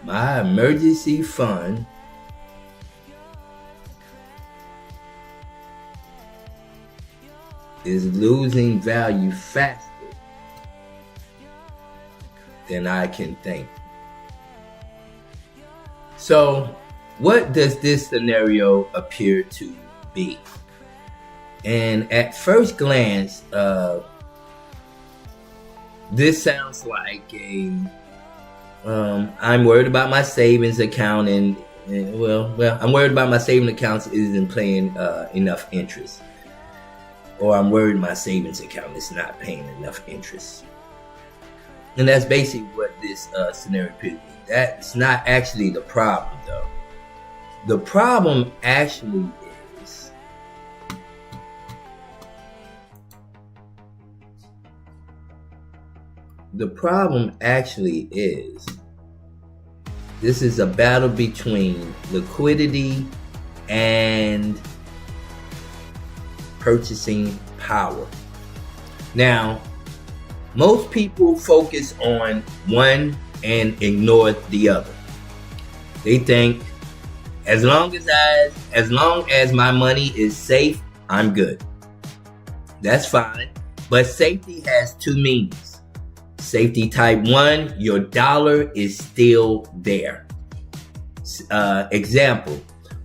my emergency fund is losing value faster than I can think. So, what does this scenario appear to be? And at first glance, this sounds like I'm worried about my savings account, and I'm worried about my savings accounts isn't paying enough interest, or I'm worried my savings account is not paying enough interest. And that's basically what this scenario appears to be. That's not actually the problem, though. The problem actually is this is a battle between liquidity and purchasing power. Now, most people focus on one and ignore the other. They think as long as my money is safe, I'm good. That's fine. But safety has two meanings. Safety type 1, your dollar is still there. Example,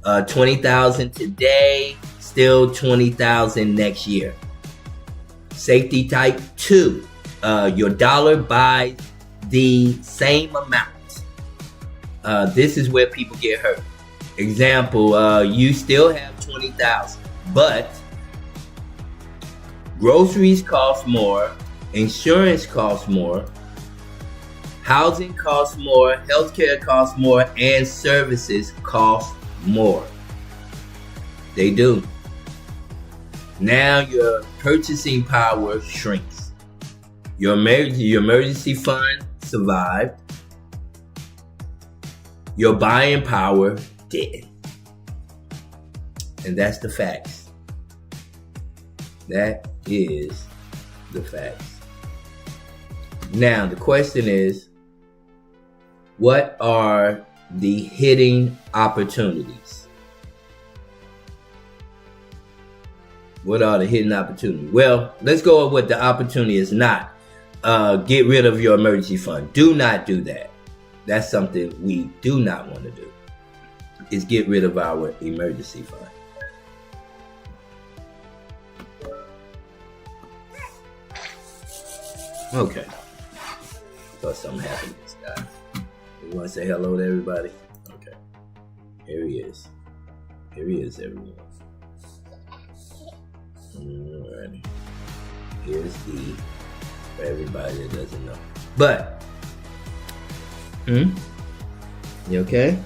20,000 today, still 20,000 next year. Safety type 2, your dollar buys the same amount. This is where people get hurt. Example, you still have 20,000, but groceries cost more, insurance costs more, housing costs more, healthcare costs more, and services cost more. They do. Now your purchasing power shrinks. Your emergency fund survived. Your buying power didn't. And that's the facts. That is the facts. Now, the question is, what are the hidden opportunities? What are the hidden opportunities? Well, let's go with what the opportunity is not. Get rid of your emergency fund. Do not do that. That's something we do not want to do, is get rid of our emergency fund. Okay. Thought something happened to this guy. You want to say hello to everybody? Okay. Here he is. Here he is, everyone. Alrighty. Here's E for everybody that doesn't know. But, you okay?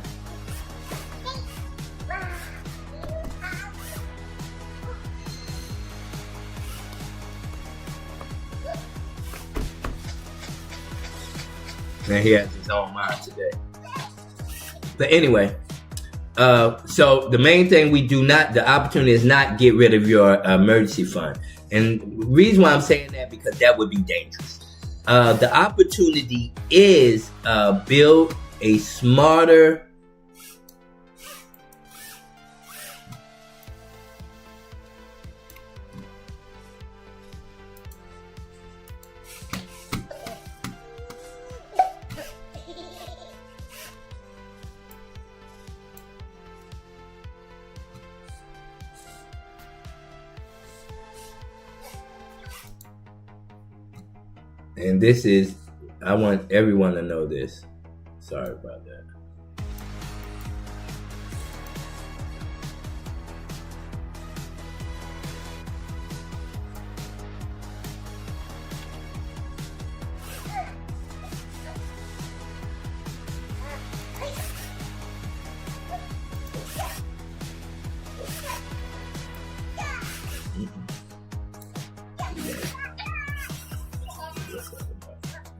And he has his own mind today. But anyway, so the main thing the opportunity is not get rid of your emergency fund. And the reason why I'm saying that, because that would be dangerous. The opportunity is build a smarter and this is, I want everyone to know this. Sorry about that.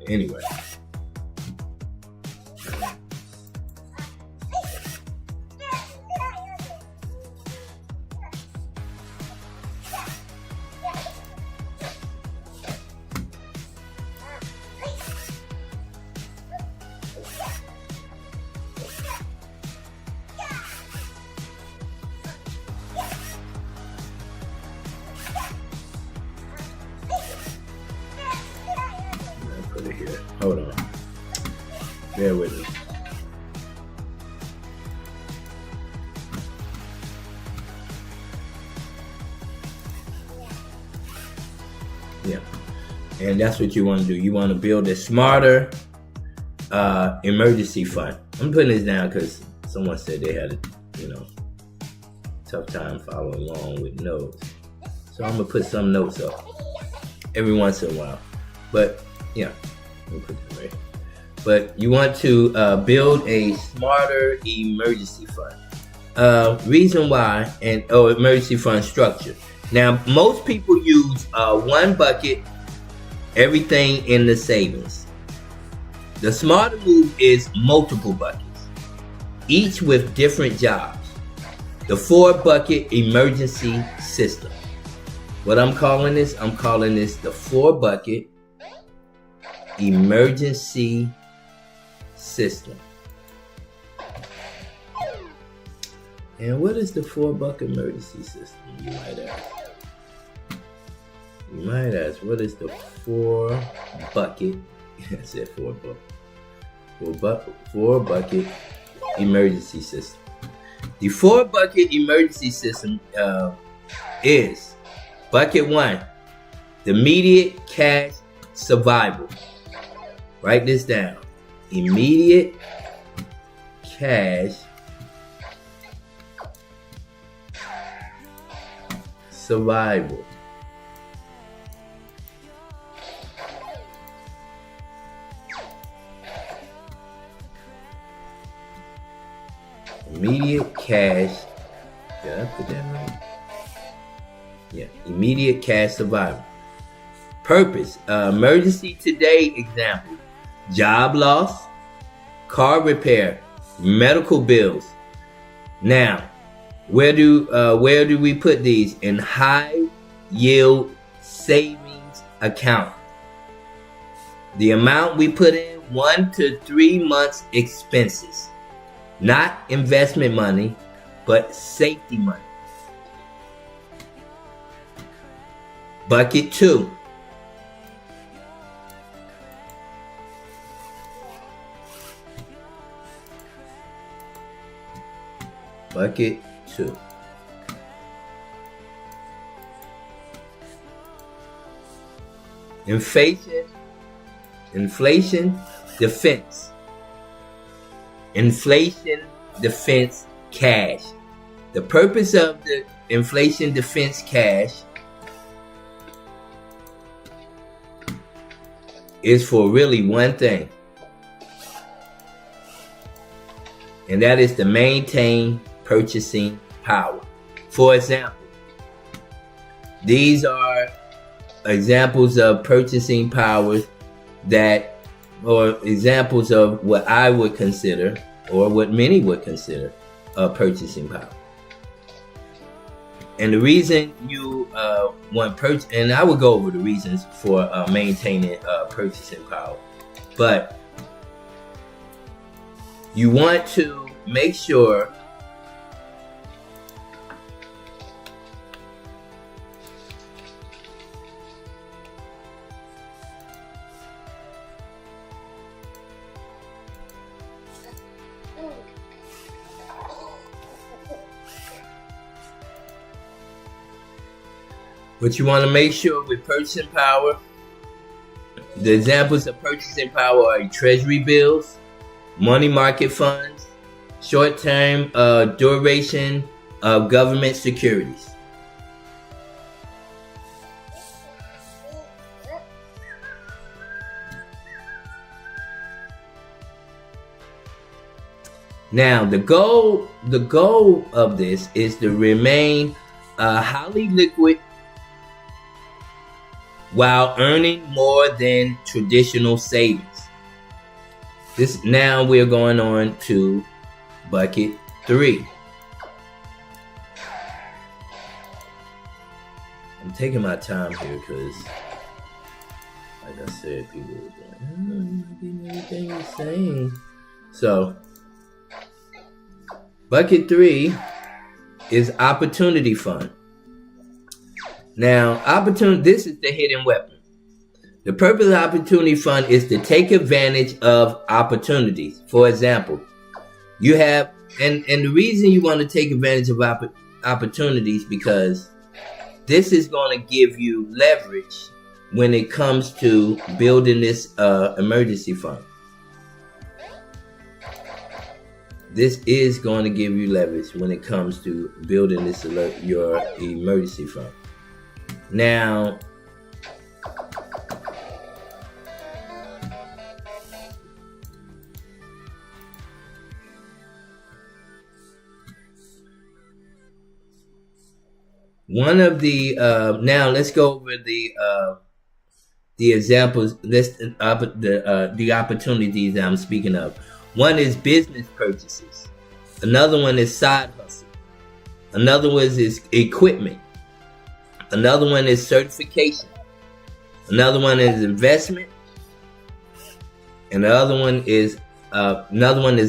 Anyway. minute. Hold on. Bear with me. Yeah. And that's what you want to do. You want to build a smarter emergency fund. I'm putting this down because someone said they had a tough time following along with notes. So I'm going to put some notes up every once in a while. But yeah, let me put that right. But you want to build a smarter emergency fund. Reason why, emergency fund structure. Now, most people use one bucket, everything in the savings. The smarter move is multiple buckets, each with different jobs. The 4-bucket emergency system. What I'm calling this the 4-bucket emergency system. And what is the 4-bucket emergency system, you might ask? You might ask, what is the 4-bucket? I said 4-bucket. 4-bucket emergency system. The 4-bucket emergency system is bucket 1, the immediate cash survival. Write this down. Immediate cash survival. Immediate cash. Did I put that right? Yeah. Immediate cash survival. Purpose. Emergency today example. Job loss. Car repair. Medical bills. Now, where do we put these? In high yield savings account. The amount we put in 1 to 3 months expenses. Not investment money, but safety money. Bucket 2. Bucket 2. Inflation defense. Inflation defense cash. The purpose of the inflation defense cash is for really one thing. And that is to maintain purchasing power. For example, these are examples of purchasing powers or examples of what I would consider, or what many would consider, purchasing power. And the reason you want and I will go over the reasons for maintaining purchasing power, but you want to make sure But you want to make sure with purchasing power, the examples of purchasing power are treasury bills, money market funds, short-term duration of government securities. Now, the goal of this is to remain highly liquid while earning more than traditional savings. Now we're going on to bucket 3. I'm taking my time here because, like I said, people are going, I'm not getting everything you're saying. So, bucket 3 is opportunity fund. Now, this is the hidden weapon. The purpose of opportunity fund is to take advantage of opportunities. For example, you have, and the reason you want to take advantage of opportunities because this is going to give you leverage when it comes to building this emergency fund. This is going to give you leverage when it comes to building this your emergency fund. Now, one of the now let's go over the examples. The opportunities that I'm speaking of. One is business purchases. Another one is side hustle. Another one is equipment. Another one is certification. Another one is investment. And the other one is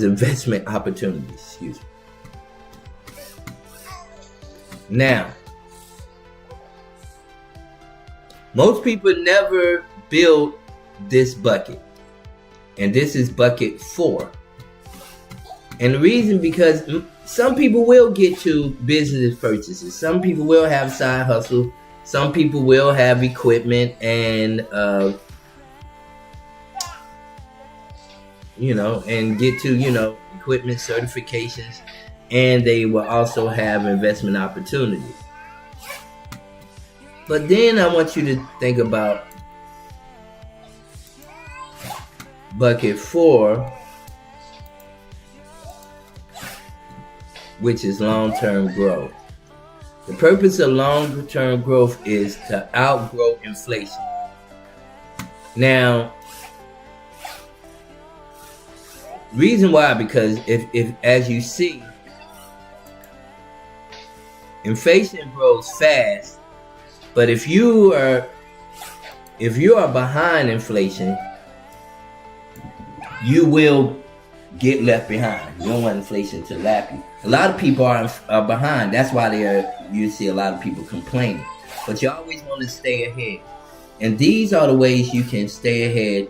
investment opportunities. Excuse me. Now, most people never build this bucket. And this is bucket 4. And the reason because some people will get to business purchases. Some people will have side hustle. Some people will have equipment and, and get to, equipment certifications. And they will also have investment opportunities. But then I want you to think about bucket 4, which is long-term growth. The purpose of long-term growth is to outgrow inflation. Now, reason why, because if as you see, inflation grows fast, but if you are behind inflation, you will get left behind. You don't want inflation to lap you. A lot of people are behind. That's why you see a lot of people complaining. But you always want to stay ahead. And these are the ways you can stay ahead.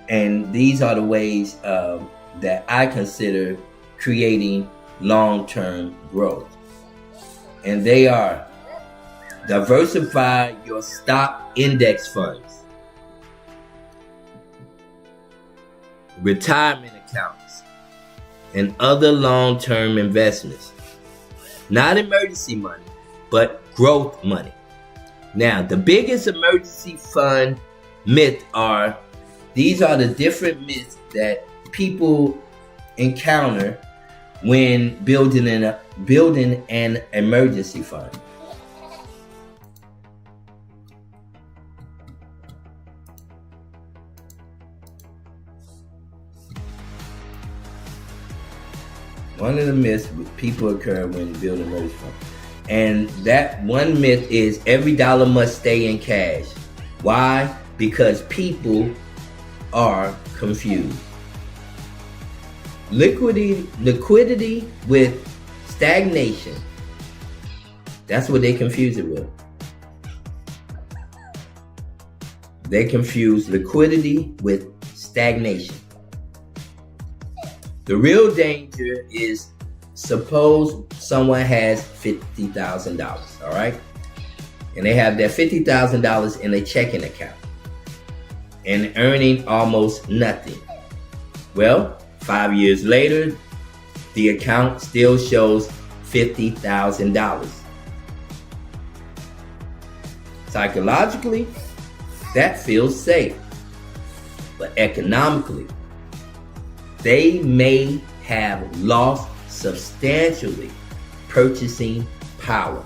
And these are the ways that I consider creating long-term growth. And they are: diversify your stock index funds, retirement accounts, and other long-term investments. Not emergency money, but growth money. Now, the biggest emergency fund myth these are the different myths that people encounter when building an emergency fund. One of the myths people occur when building an emergency fund. And that one myth is every dollar must stay in cash. Why? Because people are confused. Liquidity with stagnation. That's what they confuse it with. They confuse liquidity with stagnation. The real danger is, suppose someone has $50,000, all right? And they have that $50,000 in a checking account and earning almost nothing. Well, 5 years later, the account still shows $50,000. Psychologically, that feels safe. But economically, they may have lost substantially purchasing power.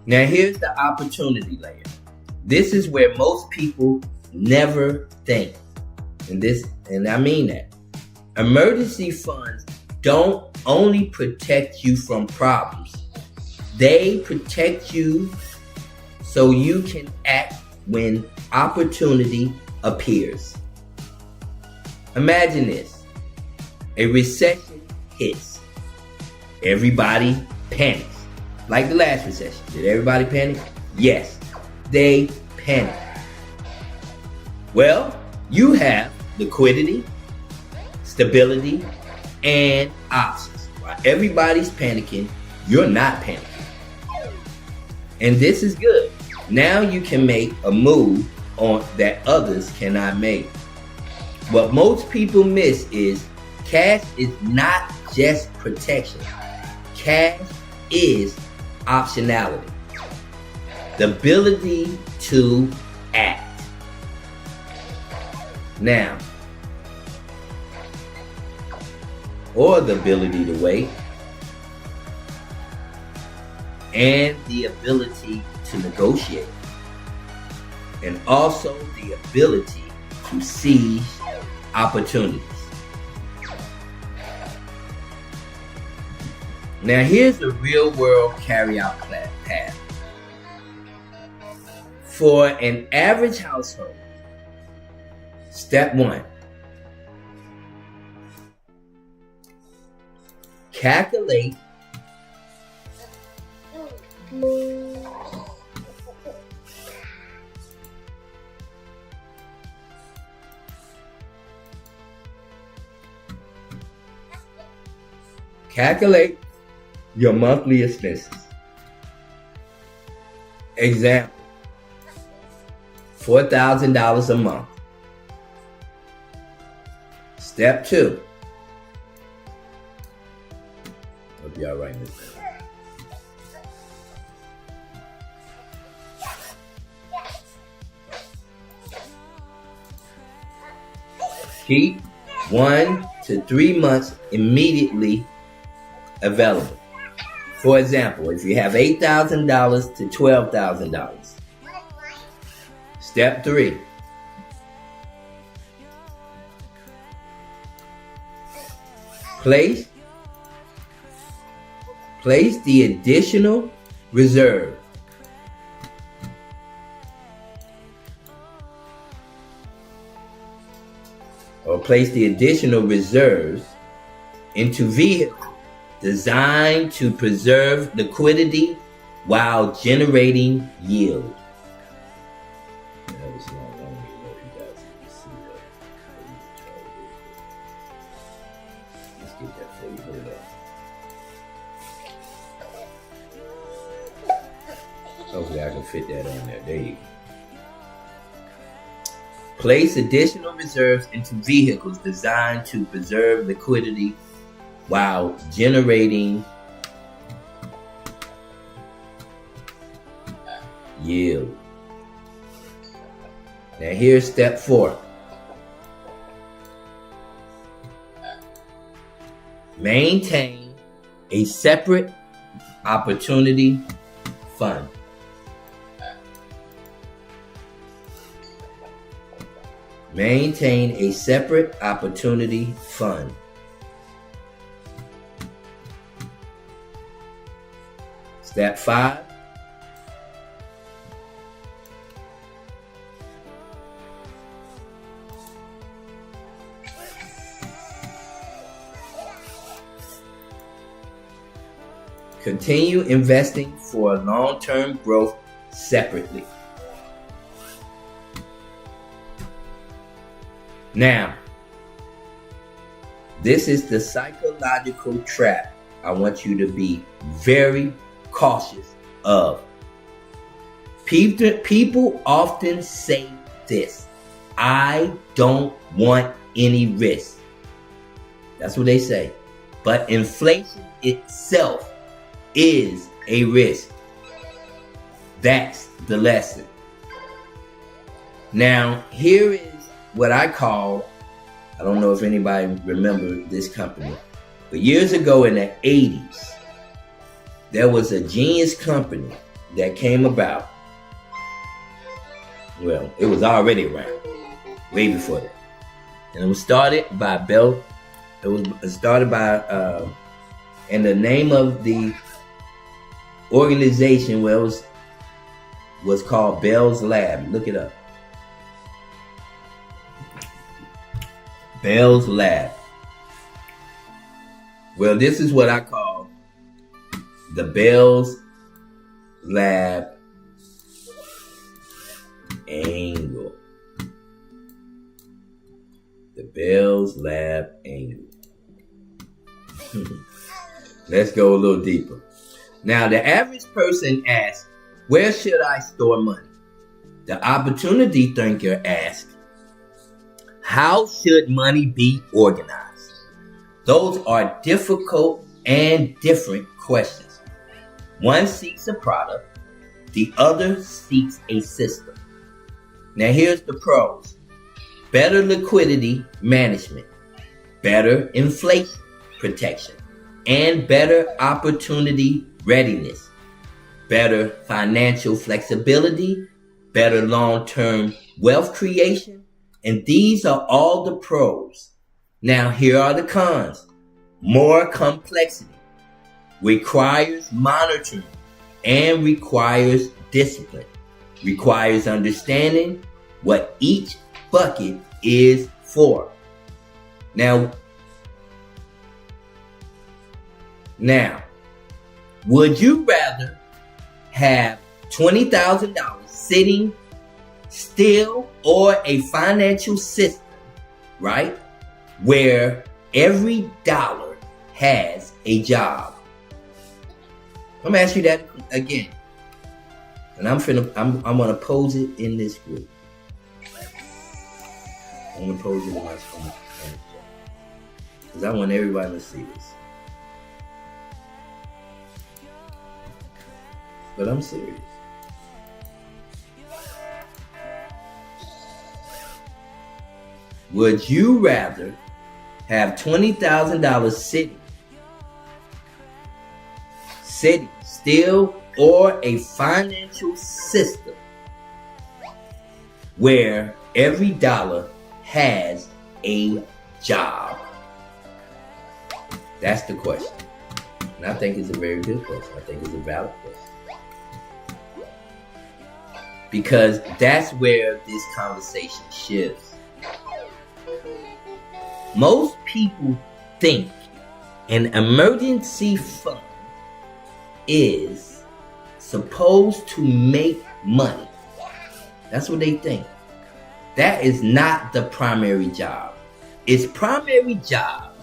Now here's the opportunity layer. This is where most people never think. And I mean that. Emergency funds don't only protect you from problems. They protect you so you can act when opportunity appears. Imagine this. A recession hits. Everybody panics. Like the last recession. Did everybody panic? Yes. they panic? Well, you have liquidity, stability, and options. While everybody's panicking, you're not panicking. And this is good. Now you can make a move on that others cannot make. What most people miss is cash is not just protection. Cash is optionality. The ability to act. Now, or the ability to wait, and the ability to negotiate, and also the ability to seize opportunities. Now here's the real world carry-out path. For an average household, step 1, calculate your monthly expenses. Example, $4,000 a month. Step 2. Hope y'all writing this down. Keep 1 to 3 months immediately available. For example, if you have $8,000 to $12,000. Step 3. Place the additional reserve. Or place the additional reserves into vehicles designed to preserve liquidity while generating yield. That was not long ago, you guys can see that. Let's get that for you. Hold up. Hopefully I can fit that on there. There you go. Place additional reserves into vehicles designed to preserve liquidity while generating yield. Now here's step 4. Maintain a separate opportunity fund. Maintain a separate opportunity fund. Step 5. Continue investing for long-term growth separately. Now, this is the psychological trap I want you to be very cautious of. People often say this: I don't want any risk. That's what they say. But inflation itself is a risk. That's the lesson. Now, here is what I call, I don't know if anybody remembers this company, but years ago in the 80s, there was a genius company that came about. Well, it was already around, way before that. And it was started by and the name of the organization was called Bell's Lab. Look it up. Bell's Lab. Well, this is what I call the Bell's Lab angle. The Bell's Lab angle. Let's go a little deeper. Now, the average person asks, where should I store money? The opportunity thinker asks, how should money be organized? Those are difficult and different questions. One seeks a product, the other seeks a system. Now, here's the pros. Better liquidity management, better inflation protection, and better opportunity readiness, better financial flexibility, better long-term wealth creation, and these are all the pros. Now, here are the cons. More complexity, requires monitoring, and requires discipline, requires understanding what each bucket is for. Now, would you rather have $20,000 sitting still or a financial system, right, where every dollar has a job? I'm gonna ask you that again, and I'm gonna pose it in this group. I'm gonna pose it in my screen because I want everybody to see this. But I'm serious. Would you rather have $20,000 sitting still or a financial system where every dollar has a job? That's the question. And I think it's a very good question. I think it's a valid question. Because that's where this conversation shifts. Most people think an emergency fund is supposed to make money. That's what they think. That is not the primary job. Its primary job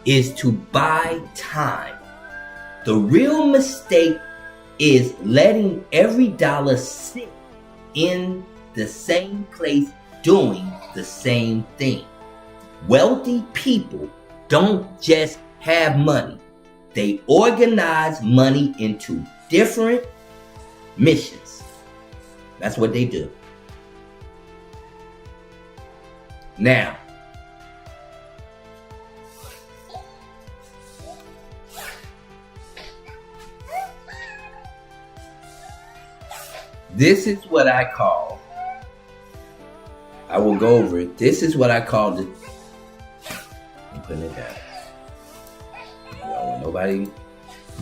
is to buy time. The real mistake is letting every dollar sit in the same place doing the same thing. Wealthy people don't just have money. They organize money into different missions. That's what they do. Now, this is what I call, I will go over it. This is what I call the, I'm putting it down. Nobody,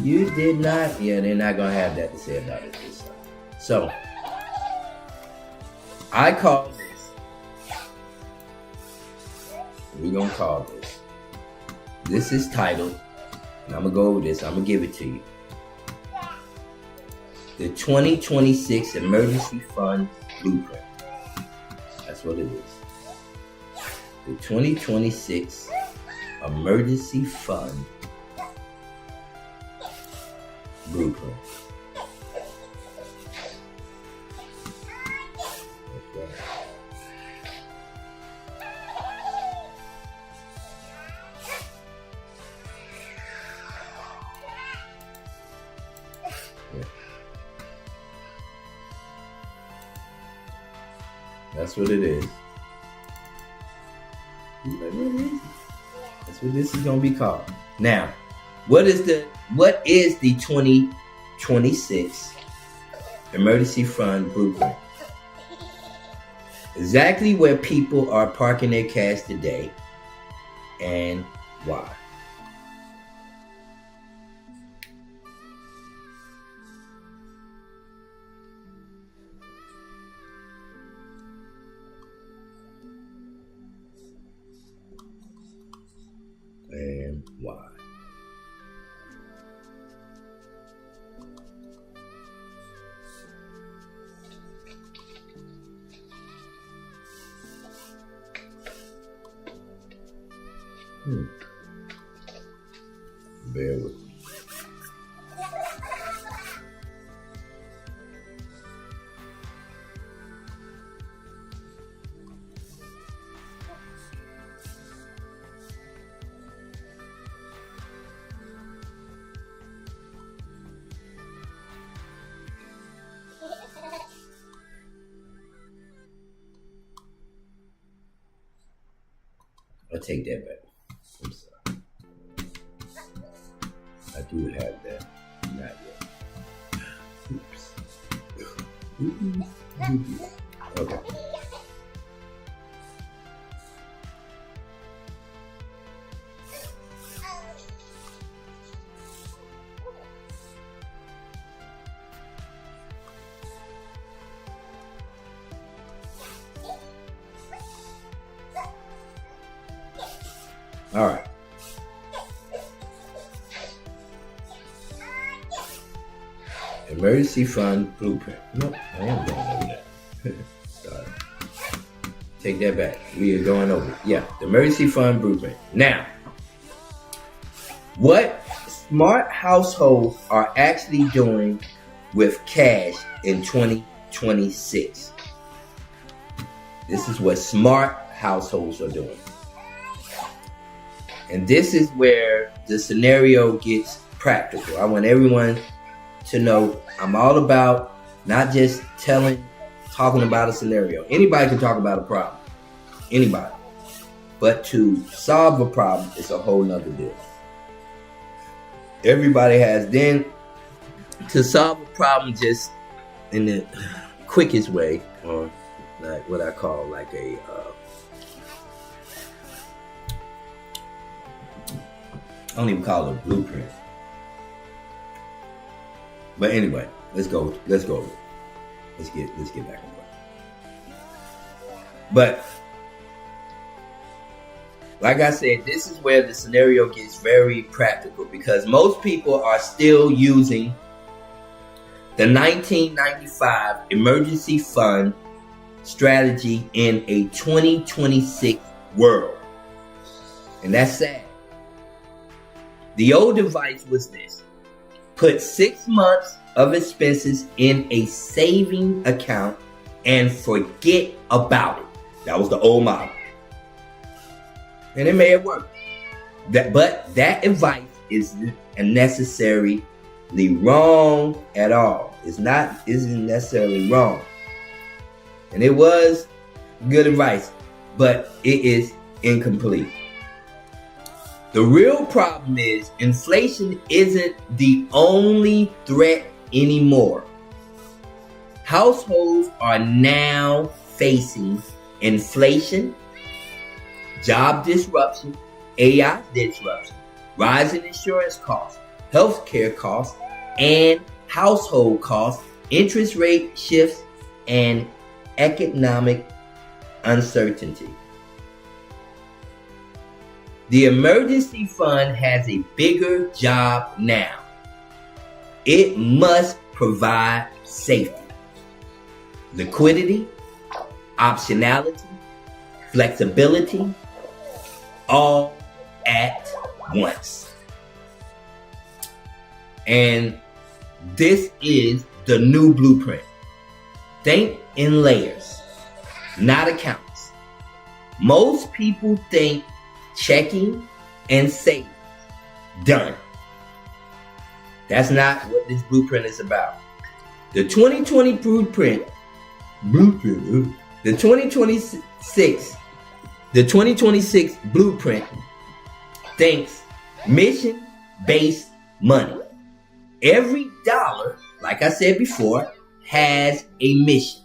you did not, yeah, they're not going to have that to say about it this time. So, I call this, we're going to call this is titled, and I'm going to go over this, I'm going to give it to you. The 2026 Emergency Fund Blueprint. That's what it is. The 2026 Emergency Fund Blueprint. Okay. That's what it is. That's what this is going to be called. Now, what is the 2026 Emergency Fund Blueprint? Exactly where people are parking their cash today and why. And why. Bear with me. I'll take that back. I'm sorry. I do have that. Not yet. Oops. Okay. All right. Emergency fund blueprint. Nope, I am going over that. Sorry. Take that back. We are going over it. Yeah, the emergency fund blueprint. Now, what smart households are actually doing with cash in 2026? This is what smart households are doing. And this is where the scenario gets practical. I want everyone to know I'm all about not just talking about a scenario. Anybody can talk about a problem. Anybody. But to solve a problem is a whole nother deal. Everybody has. Then to solve a problem just in the quickest way, or like what I call like a I don't even call it a blueprint. But anyway, let's go. Let's get back on board. But like I said, this is where the scenario gets very practical, because most people are still using the 1995 emergency fund strategy in a 2026 world. And that's sad. The old advice was this: put 6 months of expenses in a saving account and forget about it. That was the old model. And it may have worked. But that advice isn't necessarily wrong at all. Isn't necessarily wrong. And it was good advice, but it is incomplete. The real problem is inflation isn't the only threat anymore. Households are now facing inflation, job disruption, AI disruption, rising insurance costs, healthcare costs, and household costs, interest rate shifts, and economic uncertainty. The emergency fund has a bigger job now. It must provide safety, liquidity, optionality, flexibility, all at once. And this is the new blueprint. Think in layers, not accounts. Most people think checking and saving, done. That's not what this blueprint is about. The 2020 blueprint, the 2026 blueprint thinks mission-based money. Every dollar, like I said before, has a mission.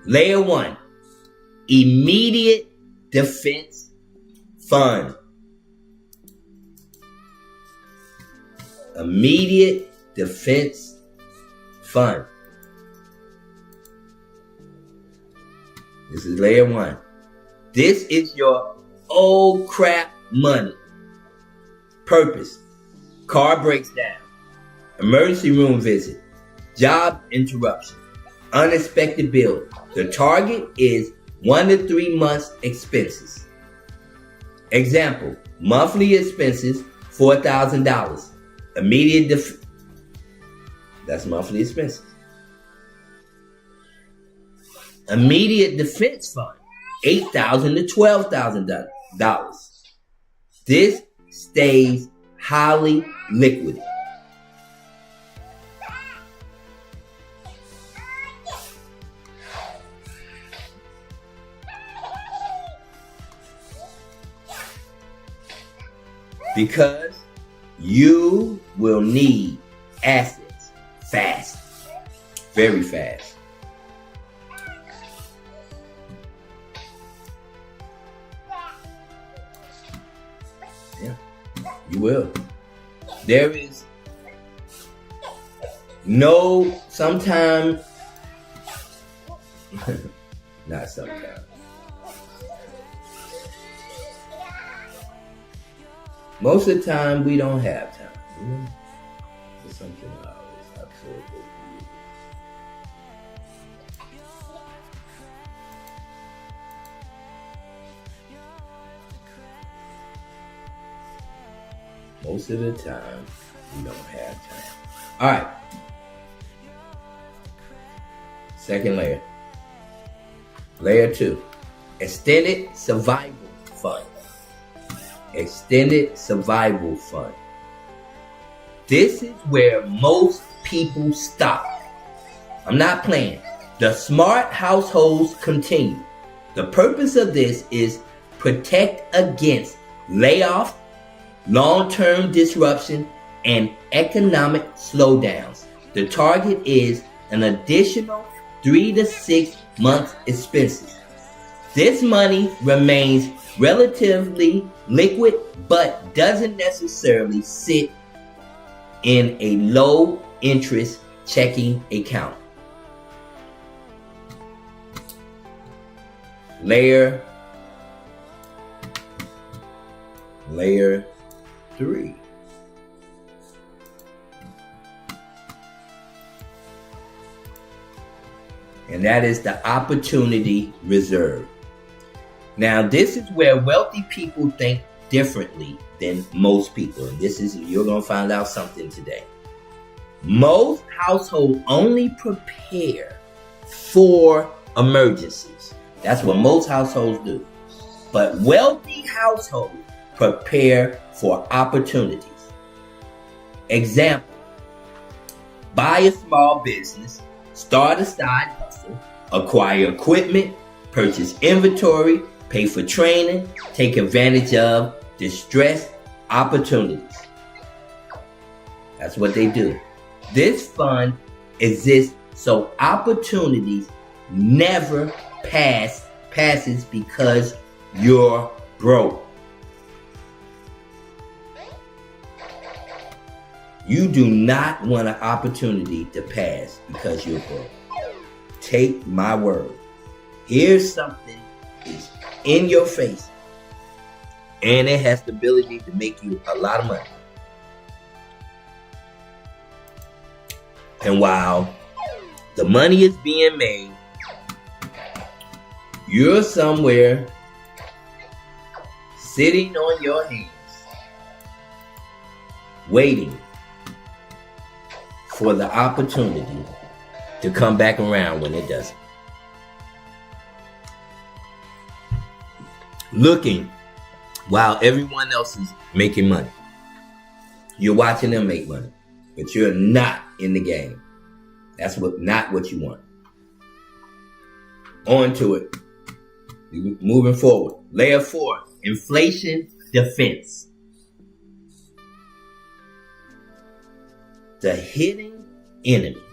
Layer 1, immediate defense fund. Immediate defense fund. This is layer 1. This is your old crap money. Purpose: car breaks down, emergency room visit, job interruption, unexpected bill. The target is 1 to 3 months expenses. Example, monthly expenses, $4,000. That's monthly expenses. Immediate defense fund, $8,000 to $12,000. This stays highly liquid. Because you will need assets fast, very fast. Yeah, you will. There is no sometime, not sometime. Most of the time, we don't have time. It's something I always absorb. Most of the time, we don't have time. All right. Second layer. Layer 2. Extended survival fund. Extended survival fund. This is where most people stop. I'm not playing. The smart households continue. The purpose of this is protect against layoff, long-term disruption, and economic slowdowns. The target is an additional 3 to 6 months expenses. This money remains relatively liquid, but doesn't necessarily sit in a low interest checking account. Layer 3. And that is the opportunity reserve. Now, this is where wealthy people think differently than most people. And you're going to find out something today. Most households only prepare for emergencies. That's what most households do. But wealthy households prepare for opportunities. Example, buy a small business, start a side hustle, acquire equipment, purchase inventory, pay for training, take advantage of distressed opportunities. That's what they do. This fund exists so opportunities never passes because you're broke. You do not want an opportunity to pass because you're broke. Take my word. Here's something that's in your face, and it has the ability to make you a lot of money. And while the money is being made, you're somewhere sitting on your hands, waiting for the opportunity to come back around when it doesn't. Looking while everyone else is making money. You're watching them make money, but you're not in the game. That's not what you want. On to it. Moving forward. Layer 4, inflation defense. The hidden enemy.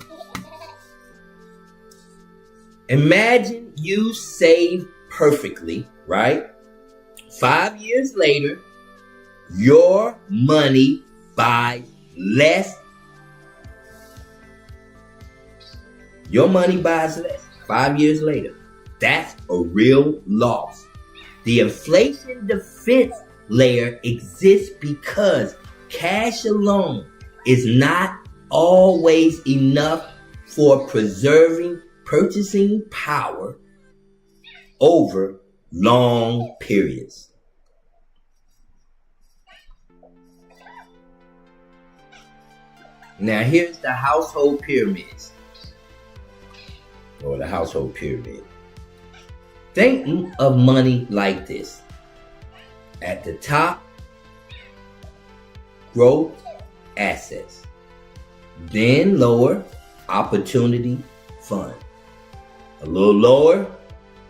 Imagine you save perfectly, right? 5 years later, your money buys less. Your money buys less 5 years later. That's a real loss. The inflation defense layer exists because cash alone is not always enough for preserving purchasing power over long periods. Now here's the household pyramids, or the household pyramid. Think of money like this. At the top, growth, assets. Then lower, opportunity, fund. A little lower,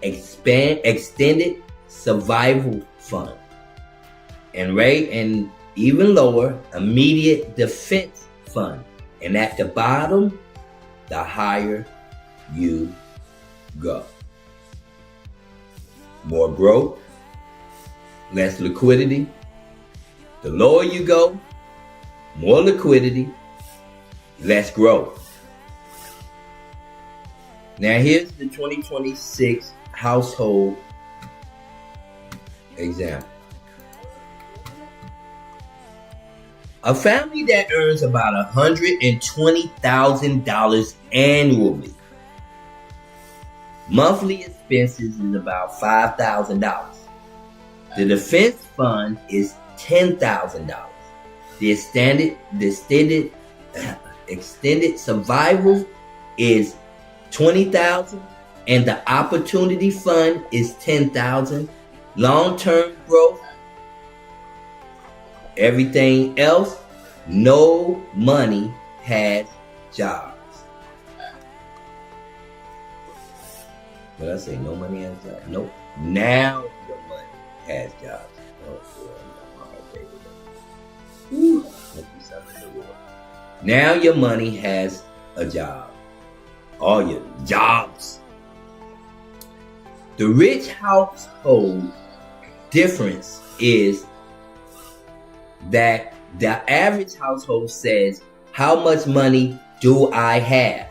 extended survival fund. And even lower, immediate defense fund. And at the bottom, the higher you go. More growth, less liquidity. The lower you go, more liquidity, less growth. Now here's the 2026 household example. A family that earns about $120,000 annually. Monthly expenses is about $5,000. The defense fund is $10,000. The extended survival is $20,000, and the opportunity fund is $10,000. Long-term growth, everything else, no money has jobs. What I say? No money has jobs. Nope. Now your money has jobs. Now your money has a job. All your jobs. The rich household difference is that the average household says, how much money do I have?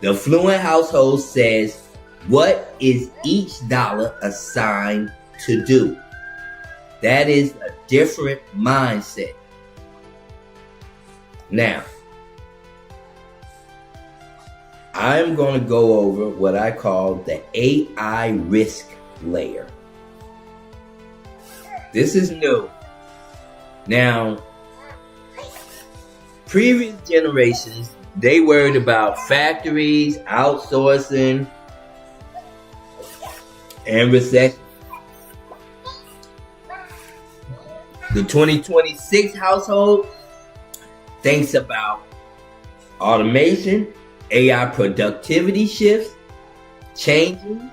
The affluent household says, what is each dollar assigned to do? That is a different mindset. Now, I'm going to go over what I call the AI risk layer. This is new. Now, previous generations, they worried about factories, outsourcing, and recession. The 2026 household thinks about automation, AI productivity shifts, changing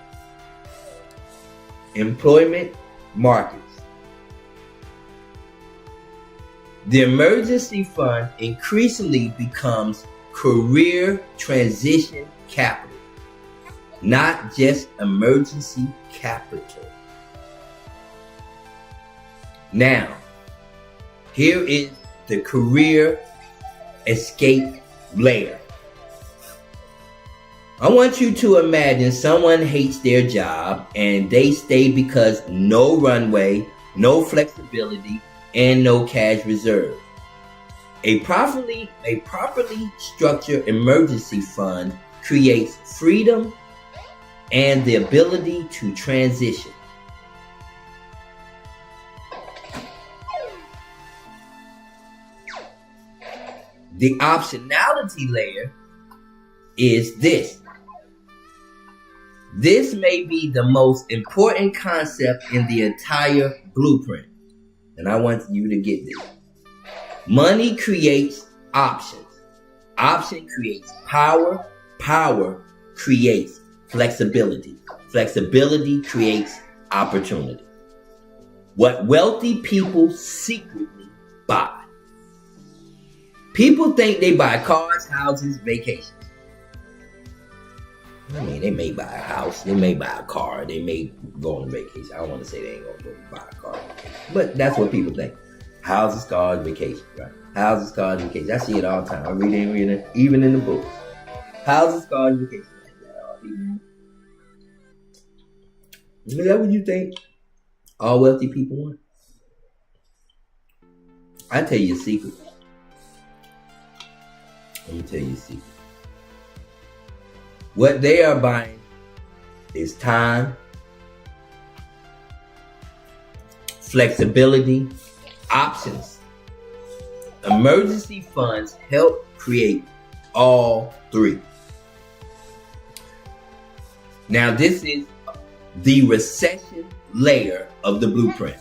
employment markets. The emergency fund increasingly becomes career transition capital, not just emergency capital. Now, here is the career escape layer. I want you to imagine someone hates their job and they stay because no runway, no flexibility, and no cash reserve. A properly structured emergency fund creates freedom and the ability to transition. The optionality layer is this. This may be the most important concept in the entire blueprint. And I want you to get this. Money creates options. Option creates power. Power creates flexibility. Flexibility creates opportunity. What wealthy people secretly buy. People think they buy cars, houses, vacations. I mean, they may buy a house, they may buy a car, they may go on vacation. I don't want to say they ain't gonna go buy a car, but that's what people think. Houses, cars, vacation, right? Houses, cars, vacation. I see it all the time. I read it even in the books. Houses, cars, vacation. Is that what you think all wealthy people want? I tell you a secret. Let me tell you a secret. What they are buying is time, flexibility, options, Emergency funds help create all three. Now, this is the recession layer of the blueprint.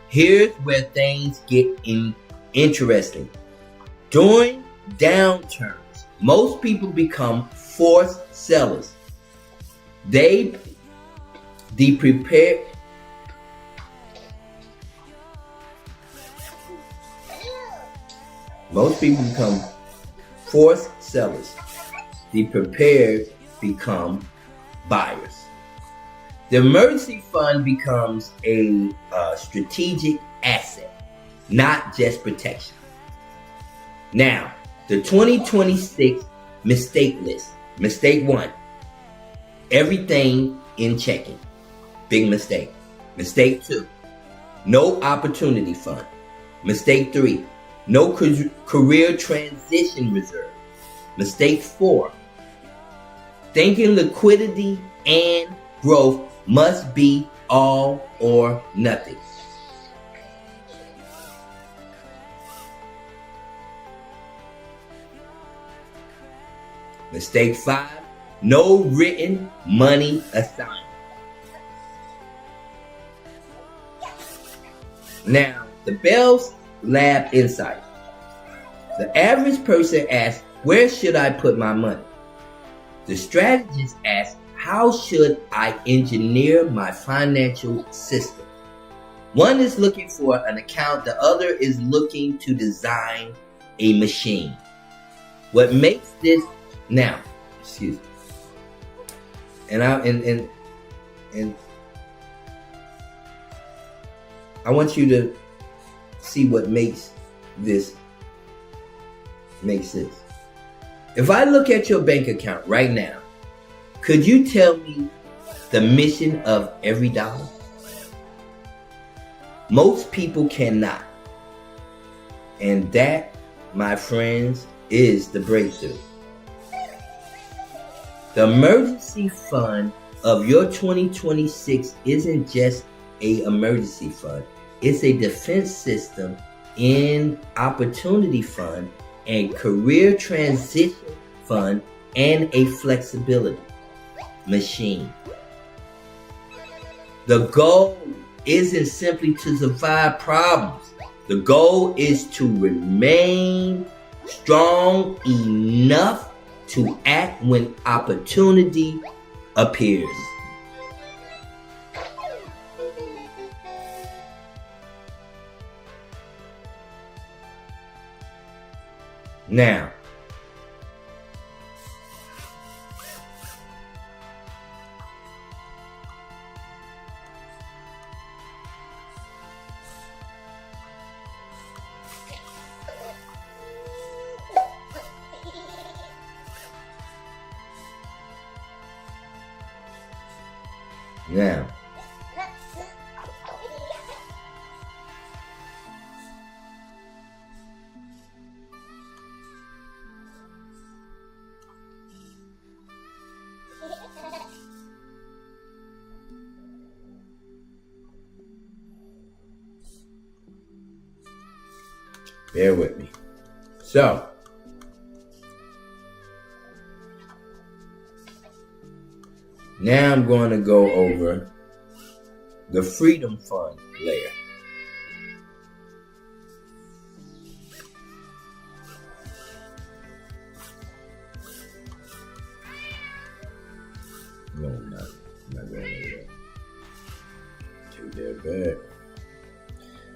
Here's where things get interesting. During downturns, most people become forced sellers. Most people become forced sellers. The prepared become buyers. The emergency fund becomes a strategic asset, not just protection. Now, the 2026 mistake list. Mistake 1, everything in checking. Big mistake. Mistake 2, no opportunity fund. Mistake 3, no career transition reserve. Mistake 4, thinking liquidity and growth must be all or nothing. Mistake 5, no written money assignment. Now, the Bell's Lab insight. The average person asks, where should I put my money? The strategist asks, how should I engineer my financial system? One is looking for an account, the other is looking to design a machine. What makes this now, excuse me, and I want you to see what makes this. If I look at your bank account right now, could you tell me the mission of every dollar? Most people cannot. And that, my friends, is the breakthrough. The emergency fund of your 2026 isn't just an emergency fund. It's a defense system, an opportunity fund, and career transition fund, and a flexibility machine. The goal isn't simply to survive problems. The goal is to remain strong enough to act when opportunity appears. Now, bear with me. So, now I'm going to go over the Freedom Fund layer. No, I'm not going over there. Too damn bad.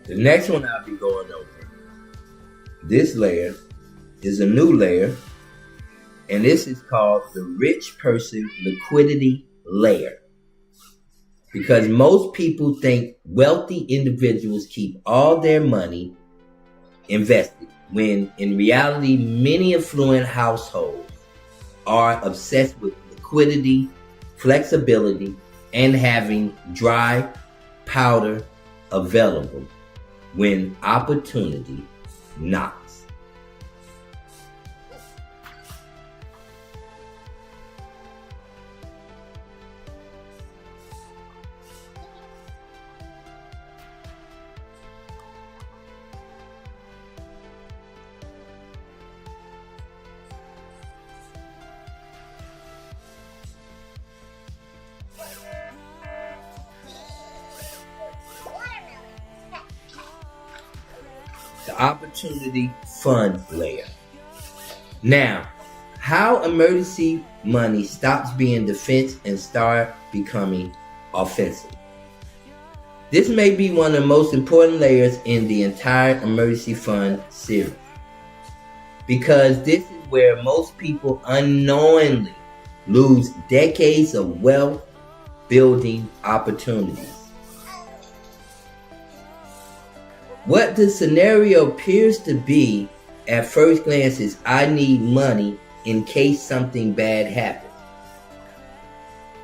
The next one I'll be going over. This layer is a new layer, and this is called the Rich Person Liquidity Layer. Because most people think wealthy individuals keep all their money invested, when in reality, many affluent households are obsessed with liquidity, flexibility, and having dry powder available when opportunity knocks. the opportunity fund layer. Now, how emergency money stops being defense and start becoming offensive. This may be one of the most important layers in the entire emergency fund series, because this is where most people unknowingly lose decades of wealth building opportunities. What the scenario appears to be at first glance is, I need money in case something bad happens.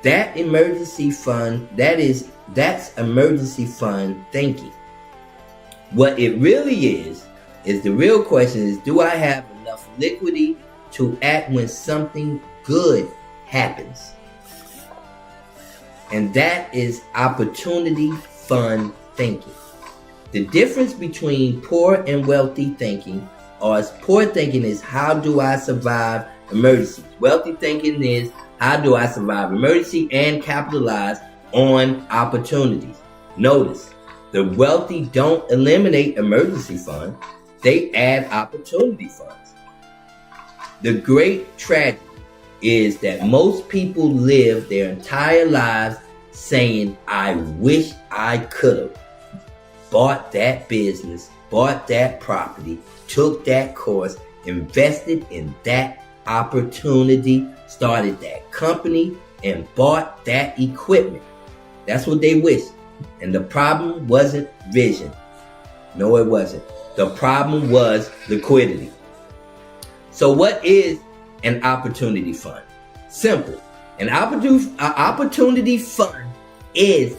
That emergency fund, that's emergency fund thinking. What it really is the real question is, do I have enough liquidity to act when something good happens? And that is opportunity fund thinking. The difference between poor and wealthy thinking, or poor thinking is, how do I survive emergencies? Wealthy thinking is, how do I survive emergency and capitalize on opportunities? Notice, the wealthy don't eliminate emergency funds, they add opportunity funds. The great tragedy is that most people live their entire lives saying, I wish I could have bought that business, bought that property, took that course, invested in that opportunity, started that company, and bought that equipment. That's what they wish. And the problem wasn't vision. No, it wasn't. The problem was liquidity. So what is an opportunity fund? Simple. An opportunity fund is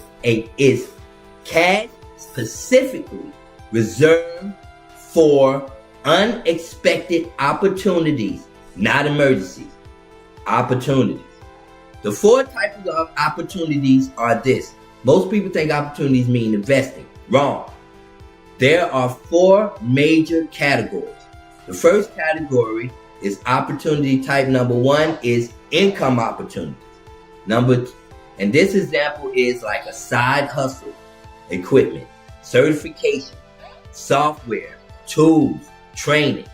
cash specifically reserved for unexpected opportunities, not emergencies. Opportunities. The 4 types of opportunities are this. Most people think opportunities mean investing. Wrong. There are 4 major categories. The first category is opportunity type number 1 is income opportunities. And this example is like a side hustle, equipment, certification, software, tools, training.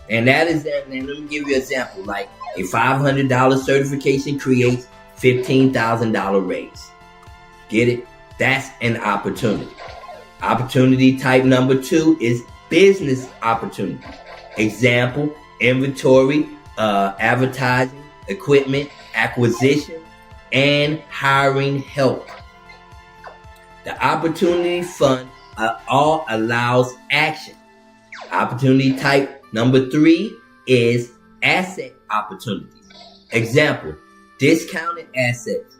And that is that. And let me give you an example. Like a $500 certification creates $15,000 raise. Get it? That's an opportunity. Opportunity type number 2 is business opportunity. Example, inventory, advertising, equipment, acquisition, and hiring help. The opportunity fund all allows action. Opportunity type number 3 is asset opportunities. Example, discounted assets,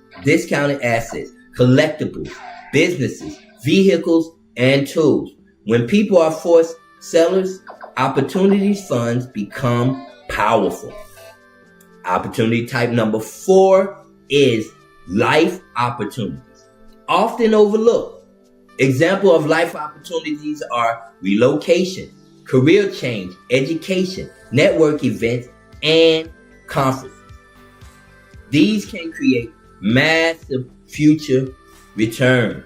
collectibles, businesses, vehicles, and tools. When people are forced sellers, opportunity funds become powerful. Opportunity type number 4 is life opportunities, often overlooked. Example of life opportunities are relocation, career change, education, network events, and conferences. These can create massive future returns.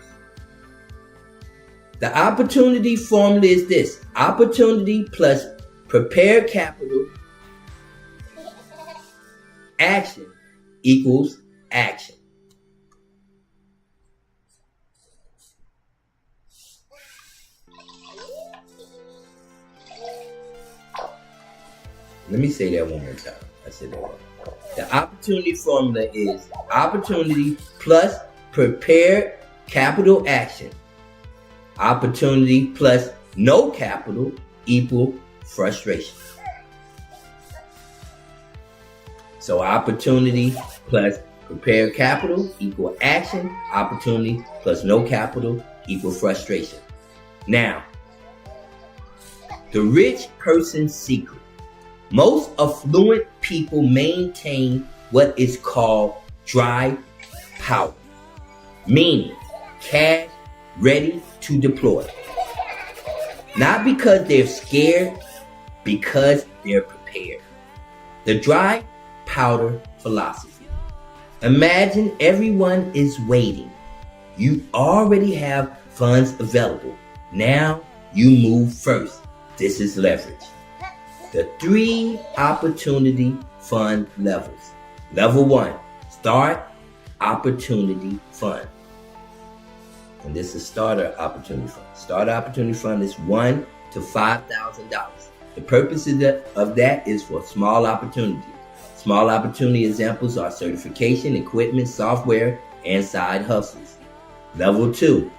The opportunity formula is this: opportunity plus prepared capital action equals action. Let me say that one more time. I said that wrong. The opportunity formula is opportunity plus prepared capital action. Opportunity plus no capital equal frustration. So opportunity plus prepared capital equal action. Opportunity plus no capital equal frustration. Now, the rich person's secret. Most affluent people maintain what is called dry powder, meaning cash ready to deploy. Not because they're scared, because they're prepared. The dry powder philosophy. Imagine everyone is waiting. You already have funds available. Now you move first. This is leverage. The 3 opportunity fund levels. Level 1, start opportunity fund. And this is starter opportunity fund. Starter opportunity fund is $1,000 to $5,000. The purpose of that is for small opportunities. Small opportunity examples are certification, equipment, software, and side hustles. Level 2,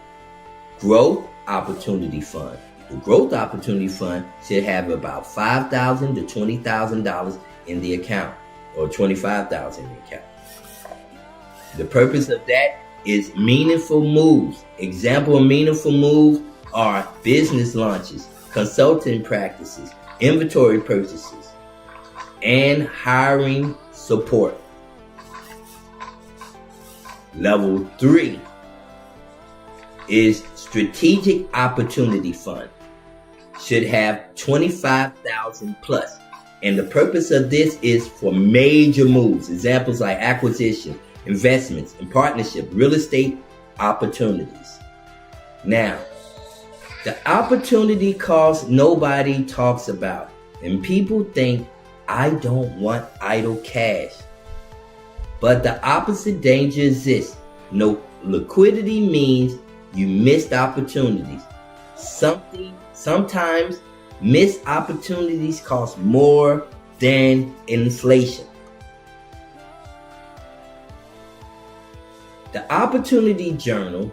growth opportunity fund. The growth opportunity fund should have about $5,000 to $20,000 in the account, or $25,000 in the account. The purpose of that is meaningful moves. Example of meaningful moves are business launches, consulting practices, inventory purchases, and hiring support. Level 3 is strategic opportunity fund. Should have $25,000 plus. And the purpose of this is for major moves. Examples like acquisition, investments, and partnership, real estate opportunities. Now, the opportunity cost nobody talks about. And people think, I don't want idle cash. But the opposite danger exists. No liquidity means you missed opportunities. Sometimes missed opportunities cost more than inflation. The Opportunity Journal,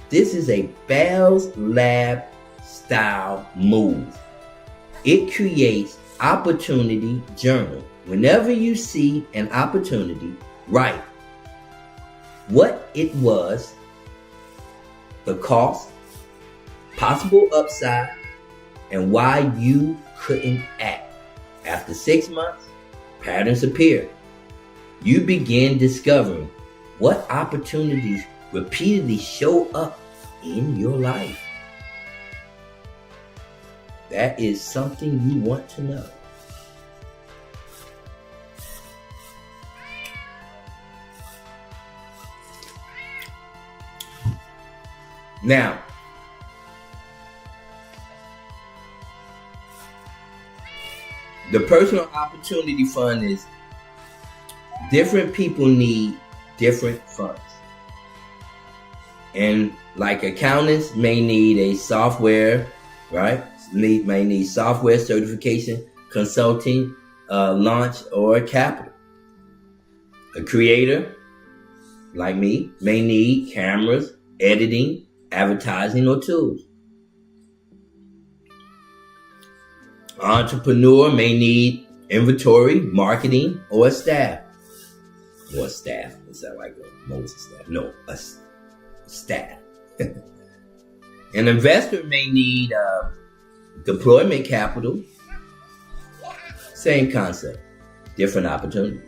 this is a Bell's Lab style move. It creates Opportunity Journal. Whenever you see an opportunity, write what it was, the cost, possible upside, and why you couldn't act. After 6 months, patterns appear. You begin discovering what opportunities repeatedly show up in your life. That is something you want to know. Now, the personal opportunity fund is different people need different funds. And like accountants may need a software, right? May need software certification, consulting, launch, or capital. A creator, like me, may need cameras, editing, advertising, or tools. Entrepreneur may need inventory, marketing, or a staff. Or a staff. Is that like a Moses staff? No, a staff. An investor may need deployment capital. Same concept, different opportunity.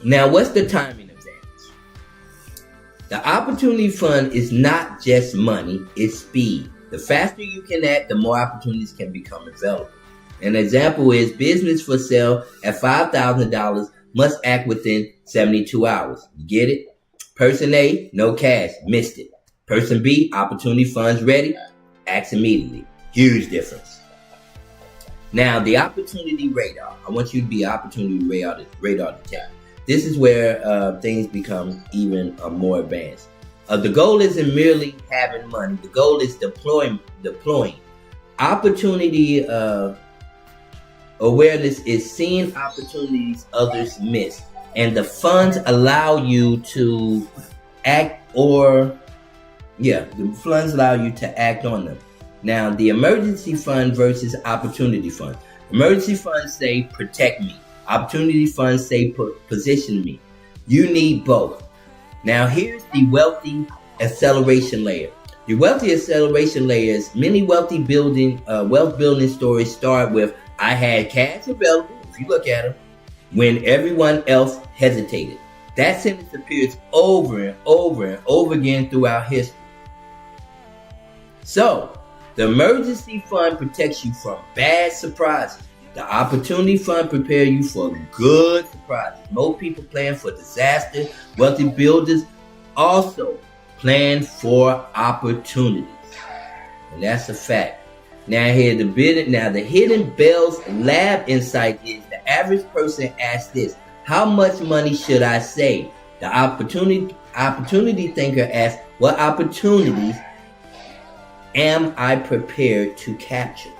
Now, what's the timing advantage? The opportunity fund is not just money, it's speed. The faster you can act, the more opportunities can become available. An example is business for sale at $5,000 must act within 72 hours. You get it? Person A, no cash, missed it. Person B, opportunity funds ready, acts immediately. Huge difference. Now, the opportunity radar. I want you to be opportunity radar detector. This is where things become even more advanced. The goal isn't merely having money. The goal is deploying. Opportunity awareness is seeing opportunities others miss. And the funds allow you to act the funds allow you to act on them. Now, the emergency fund versus opportunity fund. Emergency funds say protect me. Opportunity funds say position me. You need both. Now, here's the wealthy acceleration layer. The wealthy acceleration layer is many wealth building stories start with I had cash available, if you look at them, when everyone else hesitated. That sentence appears over and over and over again throughout history. So, the emergency fund protects you from bad surprises. The opportunity fund prepares you for good surprises. Most people plan for disaster. Wealthy builders also Plan for opportunities. And that's a fact. Now the hidden Bell's lab insight is the average person asks this: how much money should I save? The opportunity thinker asks, what opportunities am I prepared to capture?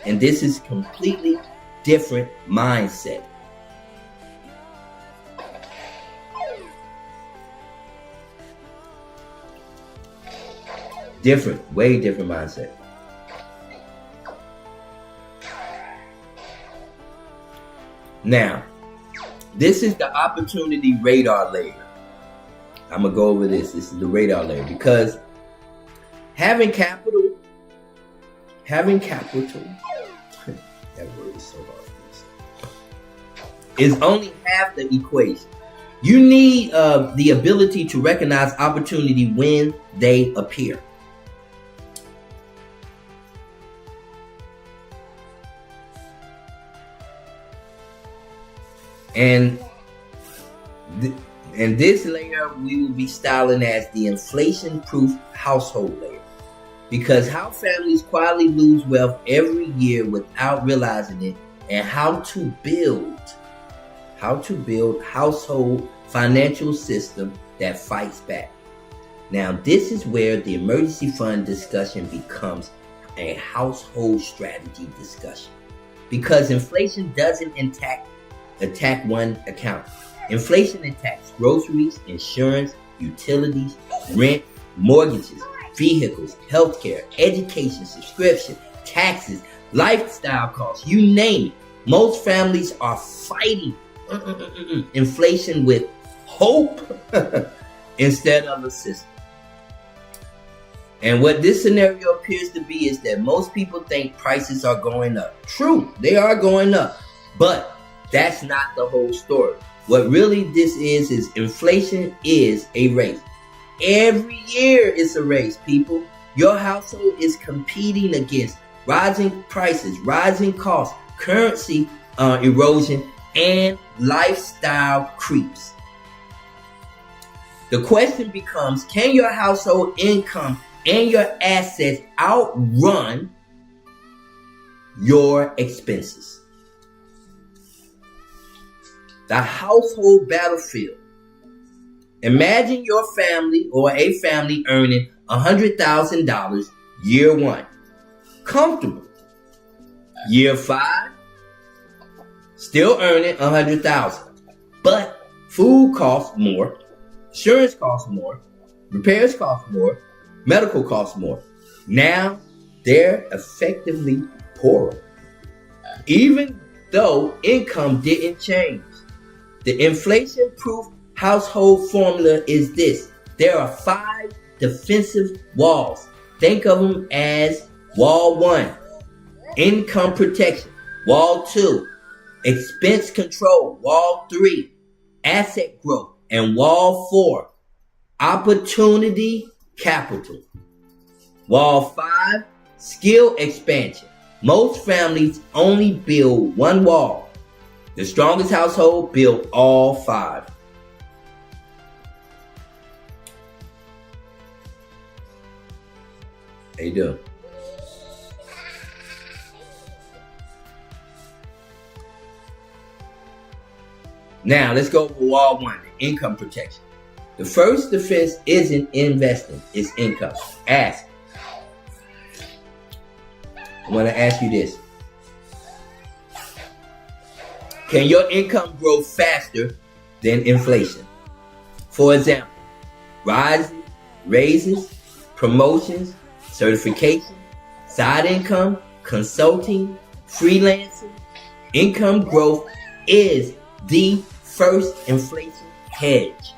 And this is completely different mindset. Way different mindset. Now, this is the opportunity radar layer. I'm going to go over this. This is the radar layer, because having capital, that word is so hard to say, is only half the equation. You need the ability to recognize opportunity when they appear. And this layer we will be styling as the inflation-proof household layer, because how families quietly lose wealth every year without realizing it, and how to build household financial system that fights back. Now, this is where the emergency fund discussion becomes a household strategy discussion, because inflation doesn't attack one account. Inflation attacks groceries, insurance, utilities, rent, mortgages, vehicles, healthcare, education, subscription, taxes, lifestyle costs, you name it. Most families are fighting inflation with hope instead of assistance. And what this scenario appears to be is that most people think prices are going up. True, they are going up, but that's not the whole story. What really this is inflation is a race. Every year it's a race, people. Your household is competing against rising prices, rising costs, currency erosion, and lifestyle creeps. The question becomes, can your household income and your assets outrun your expenses? The household battlefield. Imagine your family or a family earning $100,000 year one. Comfortable. Year 5, still earning $100,000. But food costs more, insurance costs more, repairs cost more, medical costs more. Now they're effectively poorer, even though income didn't change. The inflation-proof household formula is this: there are 5 defensive walls. Think of them as wall 1, income protection; wall 2, expense control; wall 3, asset growth; and wall 4, opportunity capital; wall 5, skill expansion. Most families only build one wall. The strongest household build all 5. They do. Now let's go over wall 1, income protection. The first defense isn't investing, it's income. Ask. I want to ask you this. Can your income grow faster than inflation? For example, raises, promotions, certification, side income, consulting, freelancing. Income growth is the first inflation hedge.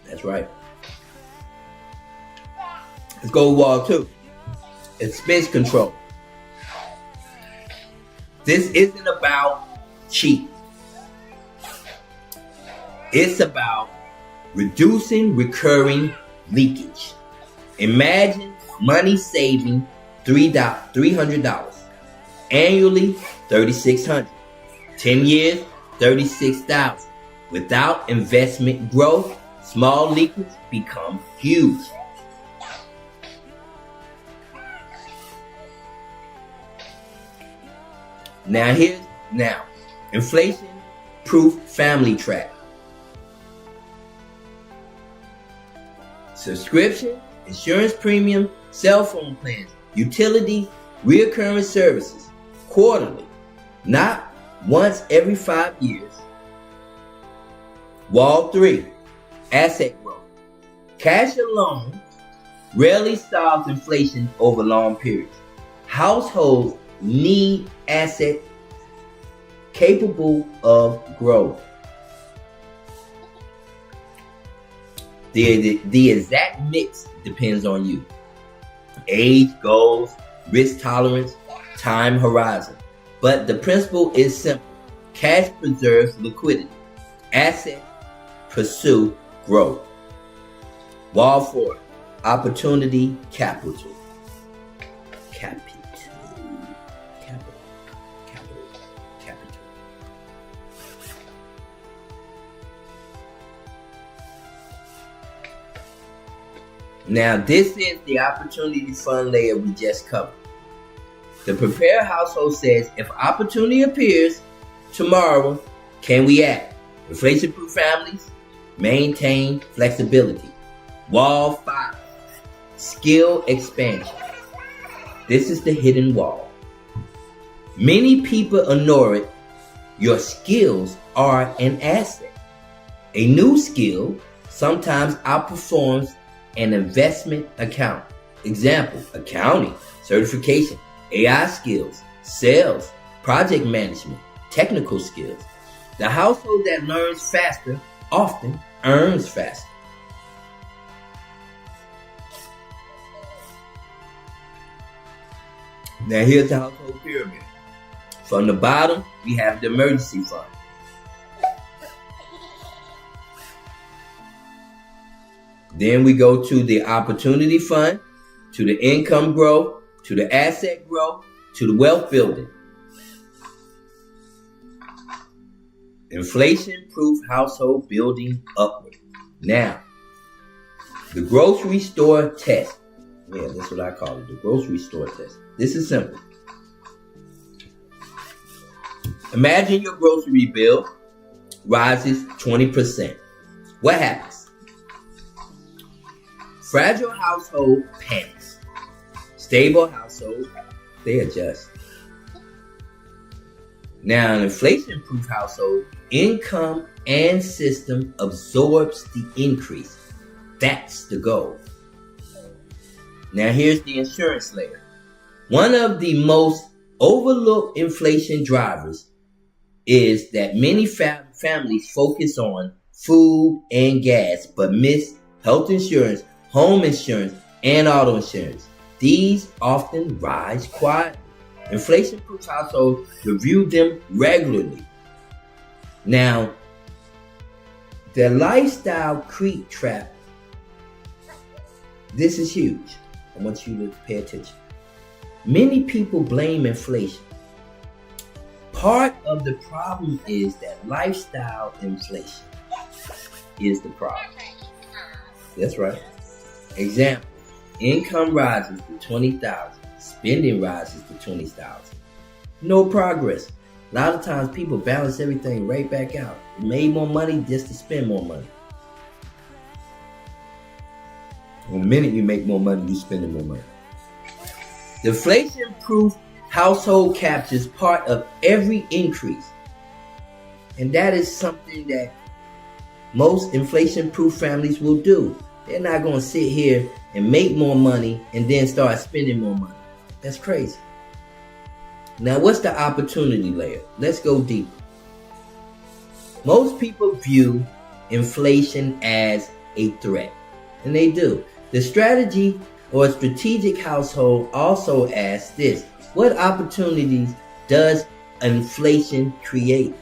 That's right. Let's go to wall 2. Expense control. This isn't about cheap. It's about reducing recurring leakage. Imagine money saving $300. Annually, $3,600. 10 years, $36,000. Without investment growth, small leakage become huge. Now, inflation-proof family trap. Subscription, insurance premium, cell phone plans, utilities, recurring services, quarterly, not once every 5 years. Wall 3, asset growth. Cash alone rarely solves inflation over long periods. Households need assets capable of growth. The exact mix depends on you. Age, goals, risk tolerance, time horizon. But the principle is simple. Cash preserves liquidity. Assets pursue growth. Wall 4, opportunity capital. Capital. Now, this is the opportunity fund layer we just covered. The prepared household says, if opportunity appears tomorrow, can we act? Inflation-proof families maintain flexibility. Wall 5, skill expansion. This is the hidden wall. Many people ignore it. Your skills are an asset. A new skill sometimes outperforms an investment account. Example, accounting, certification, AI skills, sales, project management, technical skills. The household that learns faster often earns faster. Now here's the household pyramid. From the bottom, we have the emergency fund. Then we go to the opportunity fund, to the income growth, to the asset growth, to the wealth building. Inflation-proof household building upward. Now, the grocery store test. Yeah, that's what I call it, the grocery store test. This is simple. Imagine your grocery bill rises 20%. What happens? Fragile household panics. Stable household, they adjust. Now, an inflation-proof household, income and system absorbs the increase. That's the goal. Now, here's the insurance layer. One of the most overlooked inflation drivers is that many families focus on food and gas, but miss health insurance, home insurance, and auto insurance. These often rise quietly. Inflation-proof households review them regularly. Now, the lifestyle creep trap, this is huge. I want you to pay attention. Many people blame inflation. Part of the problem is that lifestyle inflation is the problem. That's right. Example, income rises to $20,000, spending rises to $20,000. No progress. A lot of times people balance everything right back out. You made more money just to spend more money. The minute you make more money, you're spending more money. The inflation-proof household captures part of every increase. And that is something that most inflation-proof families will do. They're not going to sit here and make more money and then start spending more money. That's crazy. Now, what's the opportunity layer? Let's go deeper. Most people view inflation as a threat, and they do. The strategy or strategic household also asks this: what opportunities does inflation create?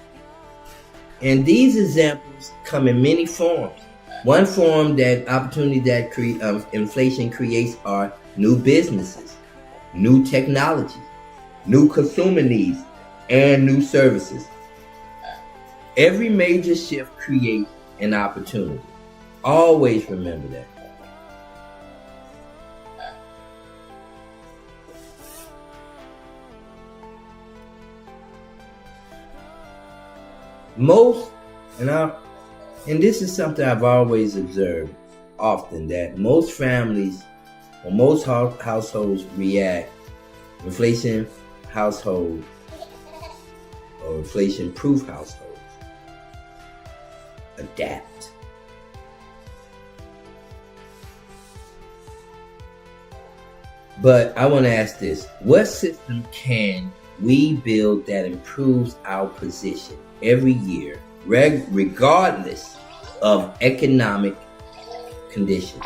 And these examples come in many forms. One form that opportunity that inflation creates are new businesses, new technology, new consumer needs, and new services. Every major shift creates an opportunity. Always remember that. And this is something I've always observed often, that most families or most households react, inflation household or inflation proof households adapt. But I want to ask this: what system can we build that improves our position every year, regardless of economic conditions?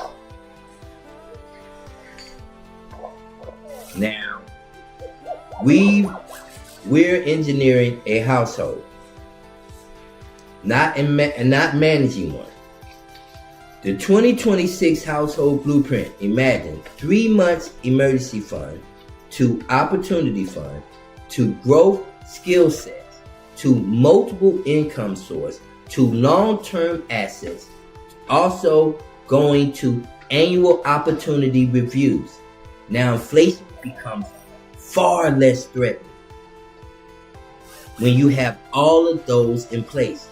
Now, we're engineering a household, not managing one. The 2026 household blueprint: imagine 3 months emergency fund to opportunity fund to growth skill sets to multiple income source to long-term assets, also going to annual opportunity reviews. Now inflation becomes far less threatening when you have all of those in place.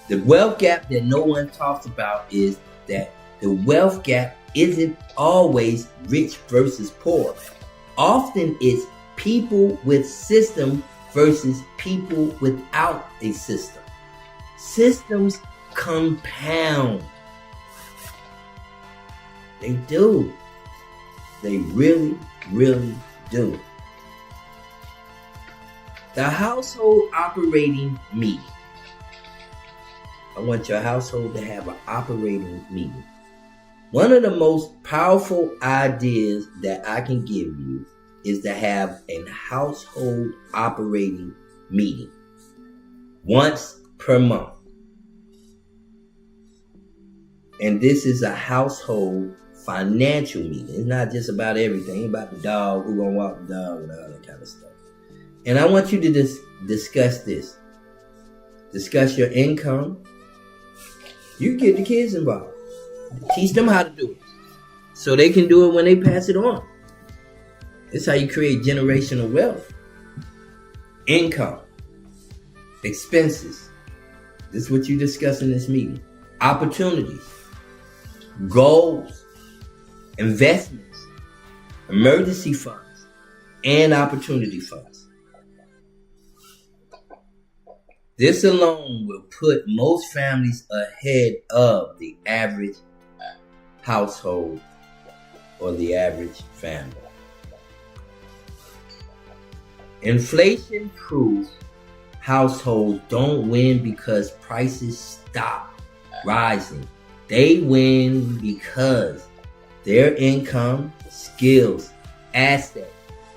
The wealth gap that no one talks about is that the wealth gap isn't always rich versus poor. Often it's people with system versus people without a system. Systems compound. They do. They really, really do. The household operating meeting. I want your household to have an operating meeting. One of the most powerful ideas that I can give you is to have a household operating meeting once per month. And this is a household financial meeting. It's not just about everything. It's about the dog, who's going to walk the dog, and all that kind of stuff. And I want you to discuss this. Discuss your income. You get the kids involved. Teach them how to do it, so they can do it when they pass it on. This is how you create generational wealth. Income. Expenses. This is what you discuss in this meeting. Opportunities. Goals. Investments. Emergency funds. And opportunity funds. This alone will put most families ahead of the average household or the average family. Inflation-proof households don't win because prices stop rising. They win because their income, skills, assets,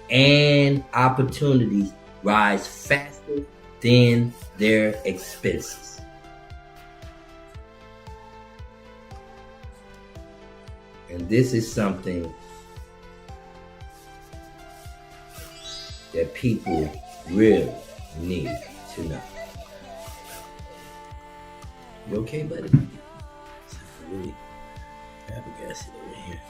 and opportunities rise faster than their expenses. And this is something that people really need to know. You okay, buddy? Really flabbergasted over here.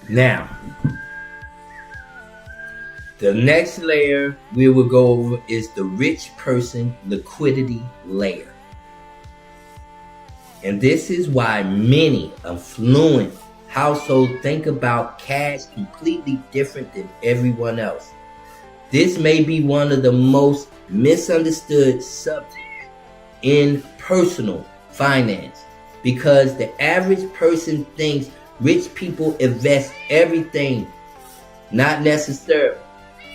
Now, the next layer we will go over is the rich person liquidity layer. And this is why many affluent households think about cash completely different than everyone else. This may be one of the most misunderstood subjects in personal finance, because the average person thinks rich people invest everything. Not necessarily.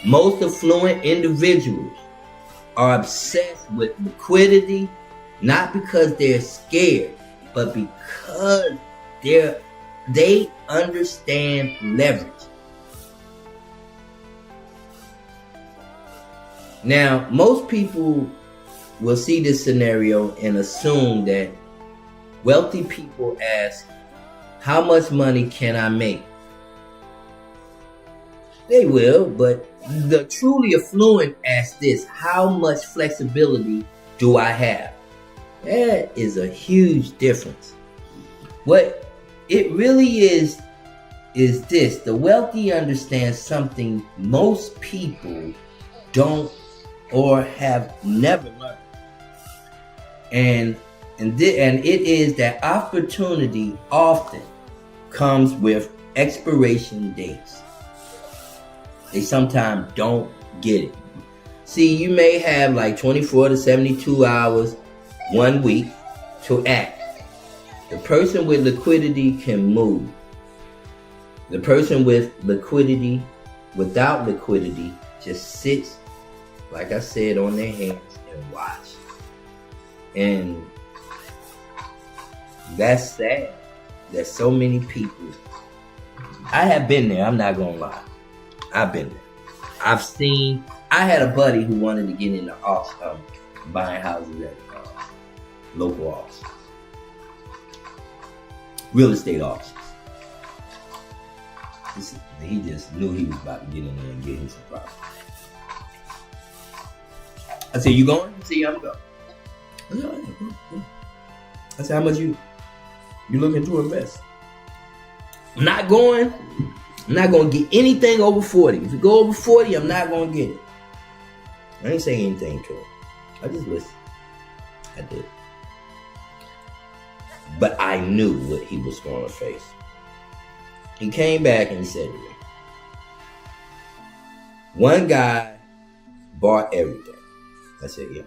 Most affluent individuals are obsessed with liquidity, not because they're scared, but because they understand leverage. Now, most people will see this scenario and assume that wealthy people ask, how much money can I make? They will, but the truly affluent ask this: how much flexibility do I have? That is a huge difference. What it really is this: the wealthy understand something most people don't or have never learned. And it is that opportunity often comes with expiration dates. They sometimes don't get it. See, you may have like 24 to 72 hours, 1 week to act. The person with liquidity can move. The person with liquidity, without liquidity, just sits, like I said, on their hands and watch. And that's sad that so many people, I have been there, I'm not gonna lie. I've been there. I had a buddy who wanted to get into buying houses at local auctions, real estate auctions. He just knew he was about to get in there and get him some property. I said, "You going?" He said, "Yeah, I'm going." I said, "Oh, yeah, go." I said, "How much you looking to invest?" I'm not going to get anything over 40. If you go over 40, I'm not going to get it. I didn't say anything to him. I just listened. I did. But I knew what he was going to face. He came back and he said to me, one guy bought everything. I said, yeah,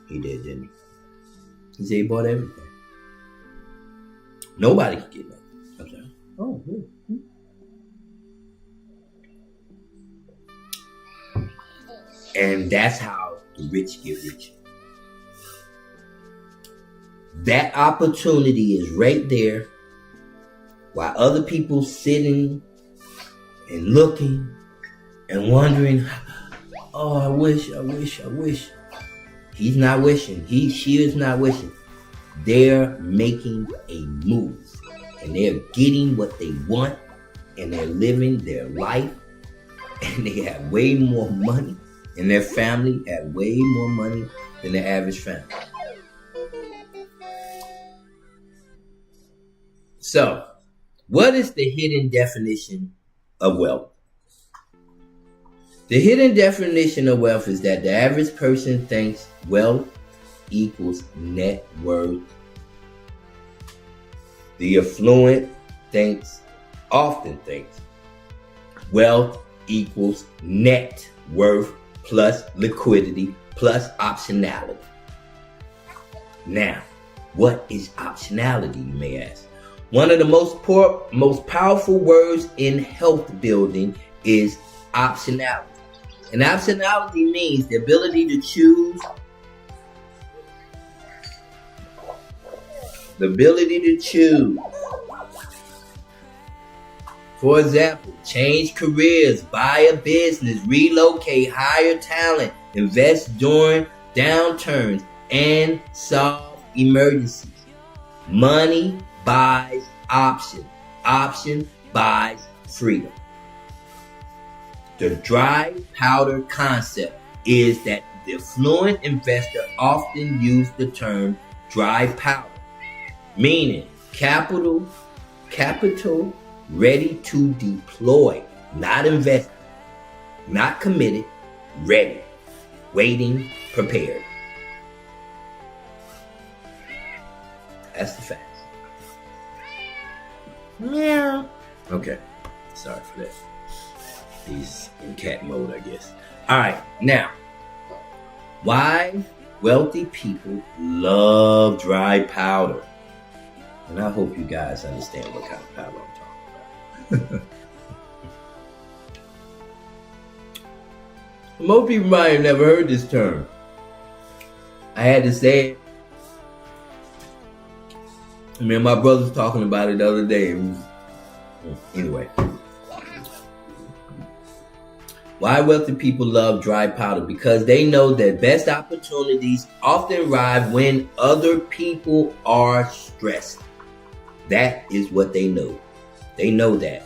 he did, didn't he? He said he bought everything. Nobody could get nothing. I said, oh, yeah. And that's how the rich get rich. That opportunity is right there while other people sitting and looking and wondering, oh, I wish. He's not wishing. She is not wishing. They're making a move and they're getting what they want and they're living their life and they have way more money and their family have way more money than the average family. So, what is the hidden definition of wealth? The hidden definition of wealth is that the average person thinks wealth equals net worth. The affluent often thinks wealth equals net worth plus liquidity plus optionality. Now, what is optionality, you may ask? One of the most powerful words in health building is optionality. And optionality means the ability to choose. The ability to choose. For example, change careers, buy a business, relocate, hire talent, invest during downturns, and solve emergencies. Money buys option. Option buys freedom. The dry powder concept is that the affluent investor often use the term dry powder, meaning capital ready to deploy, not invested, not committed, ready, waiting, prepared. That's the facts. Meow. Okay, sorry for that. He's in cat mode, I guess. All right, now, why wealthy people love dry powder? And I hope you guys understand what kind of powder I'm talking about. Most people might have never heard this term. I had to say it. Me and my brother's talking about it the other day. Anyway. Why wealthy people love dry powder? Because they know that best opportunities often arrive when other people are stressed. That is what they know. They know that.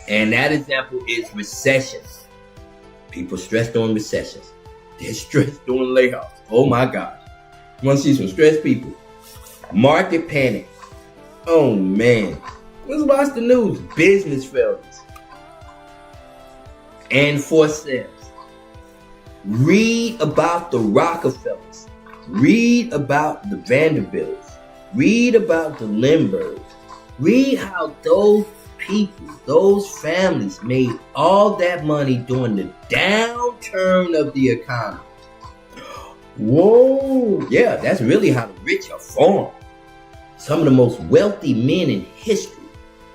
And that example is recessions. People stressed on recessions. They're stressed on layoffs. Oh my gosh. You want to see some stressed people? Market panic. Oh man. Let's watch the news. Business failures. And forced sales. Read about the Rockefellers. Read about the Vanderbilts. Read about the Lindberghs. Read how those people, those families made all that money during the downturn of the economy. Whoa. Yeah, that's really how the rich are formed. Some of the most wealthy men in history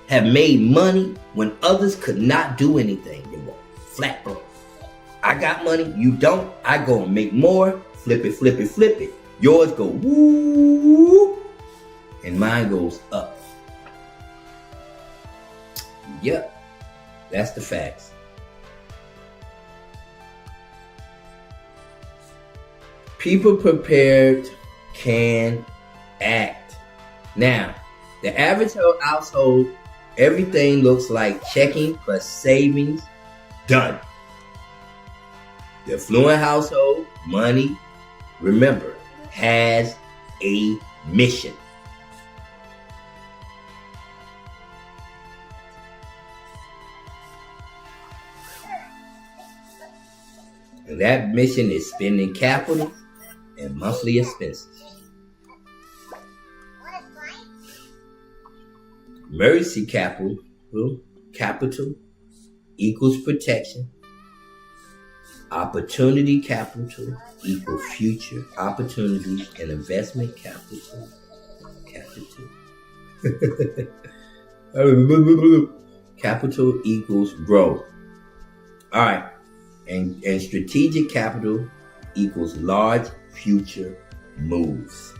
have made money when others could not do anything. They were flat broke. I got money, you don't. I go and make more. Flip it, flip it, flip it. Yours go woo, and mine goes up. Yep, that's the facts. People prepared can act. Now, the average household, everything looks like checking plus savings, done. The affluent household, money, remember, has a mission. And that mission is spending capital and monthly expenses. Emergency capital equals protection. Opportunity capital equals future opportunities, and investment capital. Capital equals growth. All right. And strategic capital equals large future moves.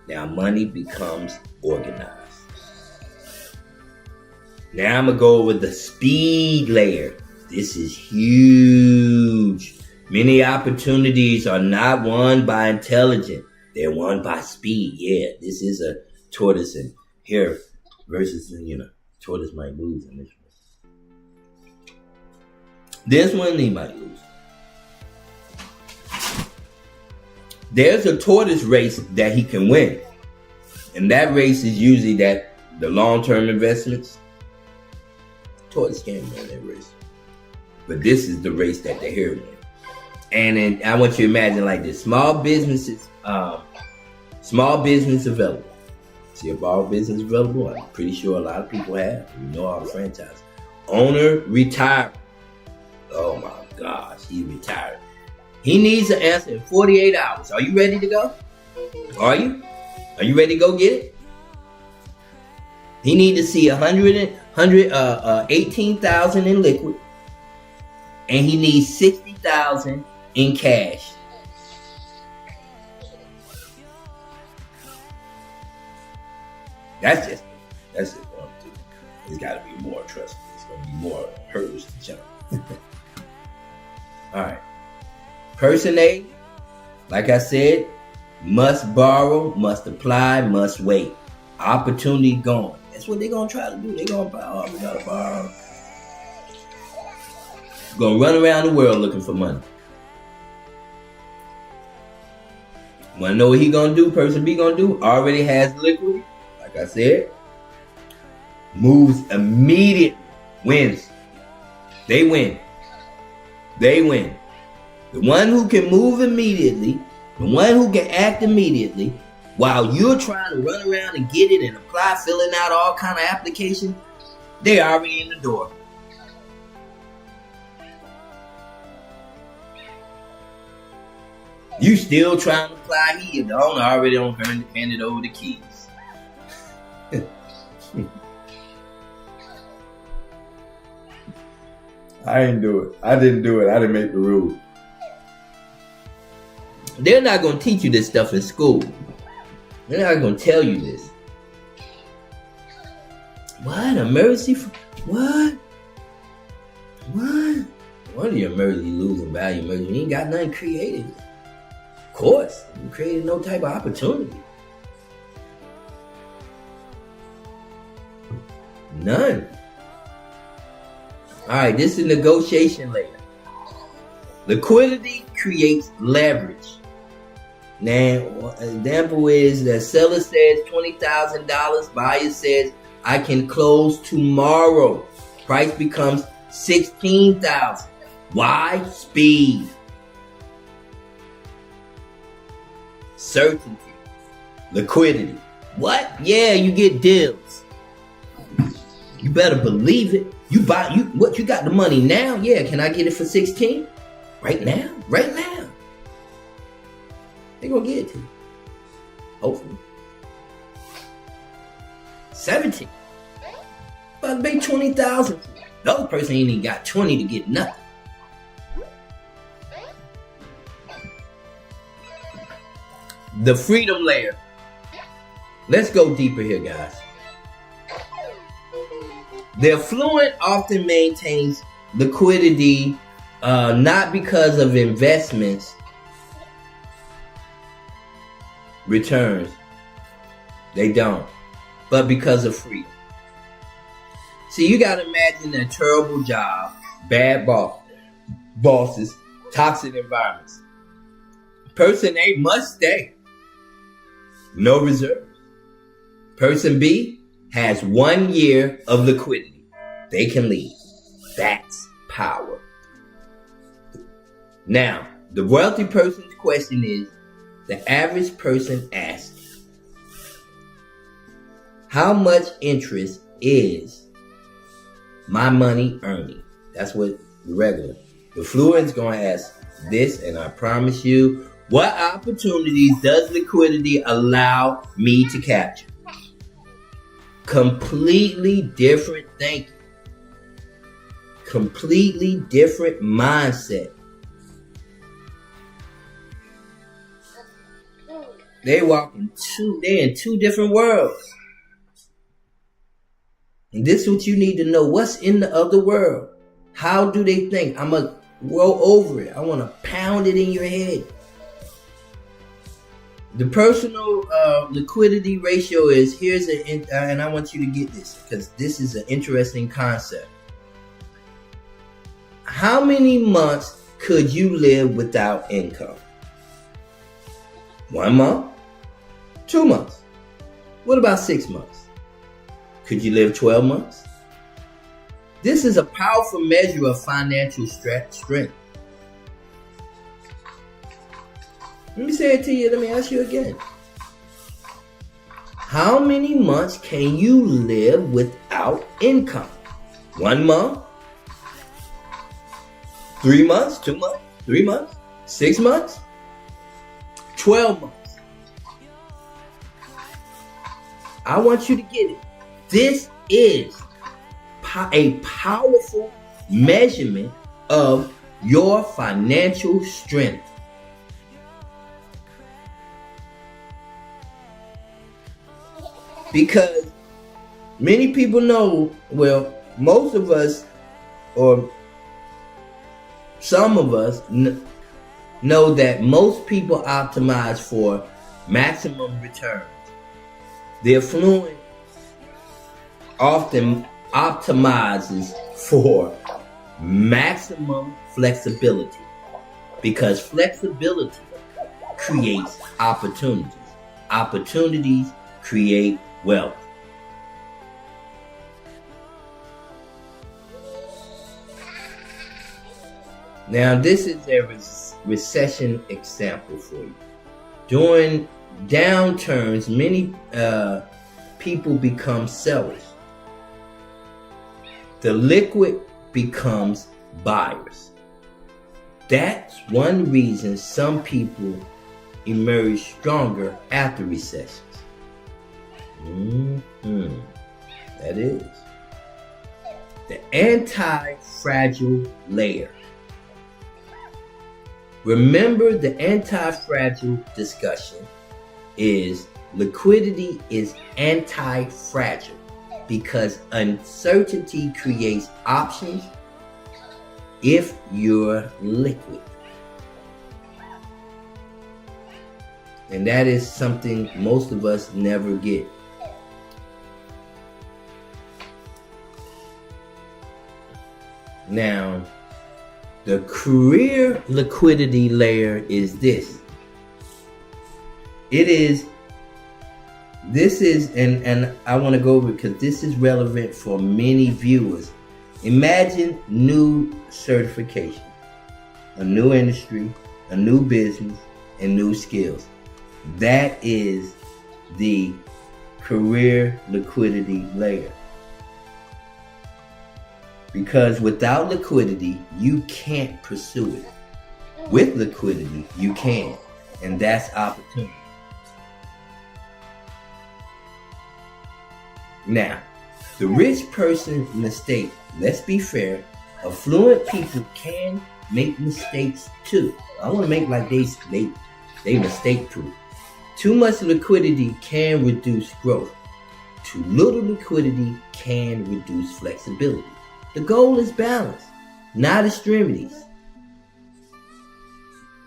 Now money becomes organized. Now I'm going to go over the speed layer. This is huge. Many opportunities are not won by intelligence. They're won by speed. Yeah, this is a tortoise and hare versus, tortoise might lose in this one. This one he might lose. There's a tortoise race that he can win. And that race is usually the long-term investments. Tortoise can't win that race. But this is the race that the hare win. And then I want you to imagine like this. Small business available. See a small business available? I'm pretty sure a lot of people have. You know all the franchise. Owner retired. Oh my gosh, he's retired. He needs an answer in 48 hours. Are you ready to go? Are you? Are you ready to go get it? He needs to see 18,000 in liquid, and he needs 60,000 in cash. That's just one, two. There's got to be more, trust me. There's going to be more hurdles to jump. All right. Person A, like I said, must borrow, must apply, must wait. Opportunity gone. That's what they're going to try to do. They're going to borrow. We got to borrow. Going to run around the world looking for money. Want to know what he going to do? Person B going to do? Already has liquidity. Like I said. Moves immediately. Wins. They win. They win. The one who can move immediately, the one who can act immediately, while you're trying to run around and get it and apply, filling out all kind of applications, they're already in the door. You still trying to apply, the owner already handed over the keys. I didn't do it. I didn't make the rule. They're not going to teach you this stuff in school. They're not going to tell you this. What? Emergency? What? What? One of your emergency losing value emergency. You ain't got nothing created. Of course. You created no type of opportunity. None. All right, this is the negotiation layer. Liquidity creates leverage. Now, an example is the seller says $20,000, buyer says I can close tomorrow. Price becomes $16,000. Why? Speed. Certainty. Liquidity. What? Yeah, you get deals. You better believe it. You got the money now? Yeah, can I get it for 16? Right now? Right now. They're gonna get it to you. Hopefully. 17. About to pay 20,000. The other person ain't even got 20 to get nothing. The freedom layer. Let's go deeper here, guys. The affluent often maintains liquidity not because of investments returns. They don't. But because of freedom. See, you gotta imagine a terrible job, bad bosses, toxic environments. Person A must stay. No reserves. Person B has 1 year of liquidity. They can leave. That's power. Now, the wealthy person's question is, the average person asks, how much interest is my money earning? That's what the regular. The fluent's going to ask this, and I promise you, what opportunities does liquidity allow me to capture? Completely different thinking. Completely different mindset. They're in two different worlds. And this is what you need to know. What's in the other world? How do they think? I'm going to roll over it. I want to pound it in your head. The personal liquidity ratio is, and I want you to get this because this is an interesting concept. How many months could you live without income? 1 month? 2 months? What about 6 months? Could you live 12 months? This is a powerful measure of financial strength. Let me say it to you. Let me ask you again. How many months can you live without income? 1 month? 3 months? 2 months? 3 months? 6 months? 12 months. I want you to get it. This is a powerful measurement of your financial strength. Because many people know, well, most of us, or some of us, know that most people optimize for maximum returns. The affluent often optimizes for maximum flexibility, because flexibility creates opportunities. Opportunities create wealth. Now, this is a recession example for you. During downturns, many people become sellers. The liquid becomes buyers. That's one reason some people emerge stronger after recessions. That is the anti-fragile layer. Remember, the anti-fragile discussion is liquidity is anti-fragile because uncertainty creates options if you're liquid. And that is something most of us never get. Now, the career liquidity layer is this. This is, and I want to go over because this is relevant for many viewers. Imagine new certification, a new industry, a new business, and new skills. That is the career liquidity layer. Because without liquidity, you can't pursue it. With liquidity, you can. And that's opportunity. Now, the rich person mistake, let's be fair, affluent people can make mistakes too. I want to make like they mistake proof. Too much liquidity can reduce growth. Too little liquidity can reduce flexibility. The goal is balance, not extremities.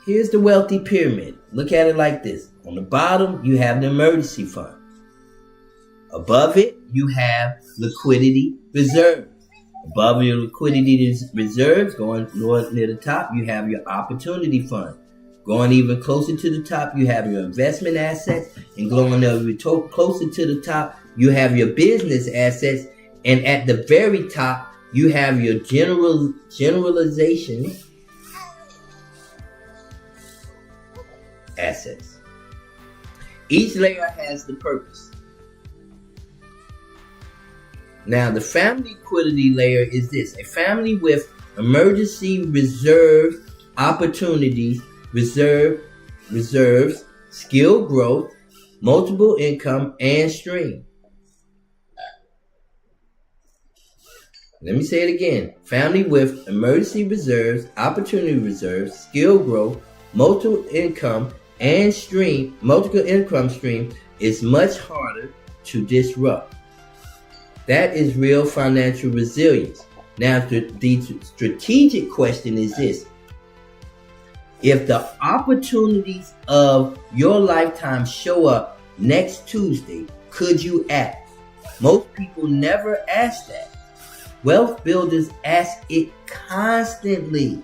Here's the wealthy pyramid. Look at it like this. On the bottom, you have the emergency fund. Above it, you have liquidity reserves. Above your liquidity reserves, going near the top, you have your opportunity fund. Going even closer to the top, you have your investment assets. And going closer to the top, you have your business assets. And at the very top, you have your generalization assets. Each layer has the purpose. Now, the family liquidity layer is this. A family with emergency reserve opportunities, reserves, skill growth, multiple income, and stream. Let me say it again. Family with emergency reserves, opportunity reserves, skill growth, multiple income stream is much harder to disrupt. That is real financial resilience. Now, the strategic question is this. If the opportunities of your lifetime show up next Tuesday, could you act? Most people never ask that. Wealth builders ask it constantly.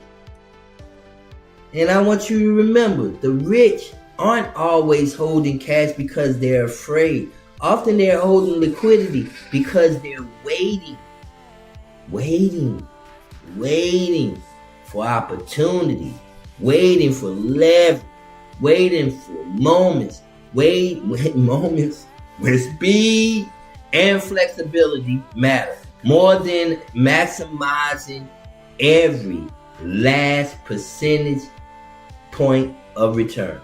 And I want you to remember, the rich aren't always holding cash because they're afraid. Often they're holding liquidity because they're waiting for opportunity, waiting for leverage, waiting for moments where speed and flexibility matter more than maximizing every last percentage point of return.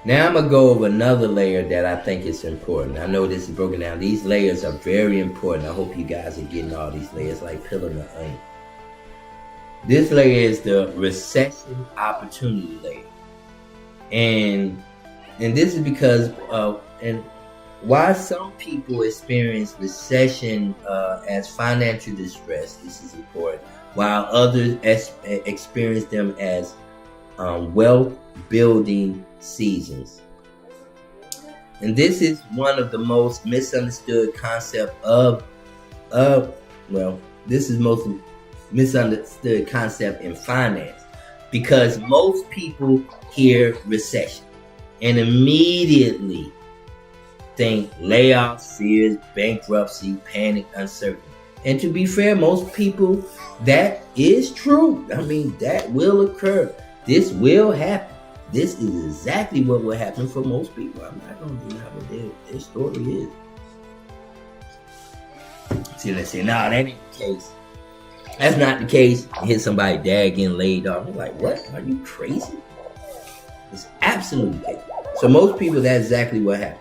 Now I'm going to go over another layer that I think is important. I know this is broken down. These layers are very important. I hope you guys are getting all these layers like peeling the onion. This layer is the recession opportunity layer. And this is because and why some people experience recession as financial distress. This is important. While others experience them as wealth building seasons. And this is one of the most misunderstood concept this is most misunderstood concept in finance, because most people hear recession and immediately think layoffs, fears, bankruptcy, panic, uncertainty. And to be fair, most people, that is true. I mean, that will occur. This will happen. This is exactly what will happen for most people. I'm not going to deny what their story is. See, let's say, nah, that ain't the case. That's not the case. You hear somebody dad getting laid off. I'm like, what? Are you crazy? It's absolutely the case. So most people, that's exactly what happened.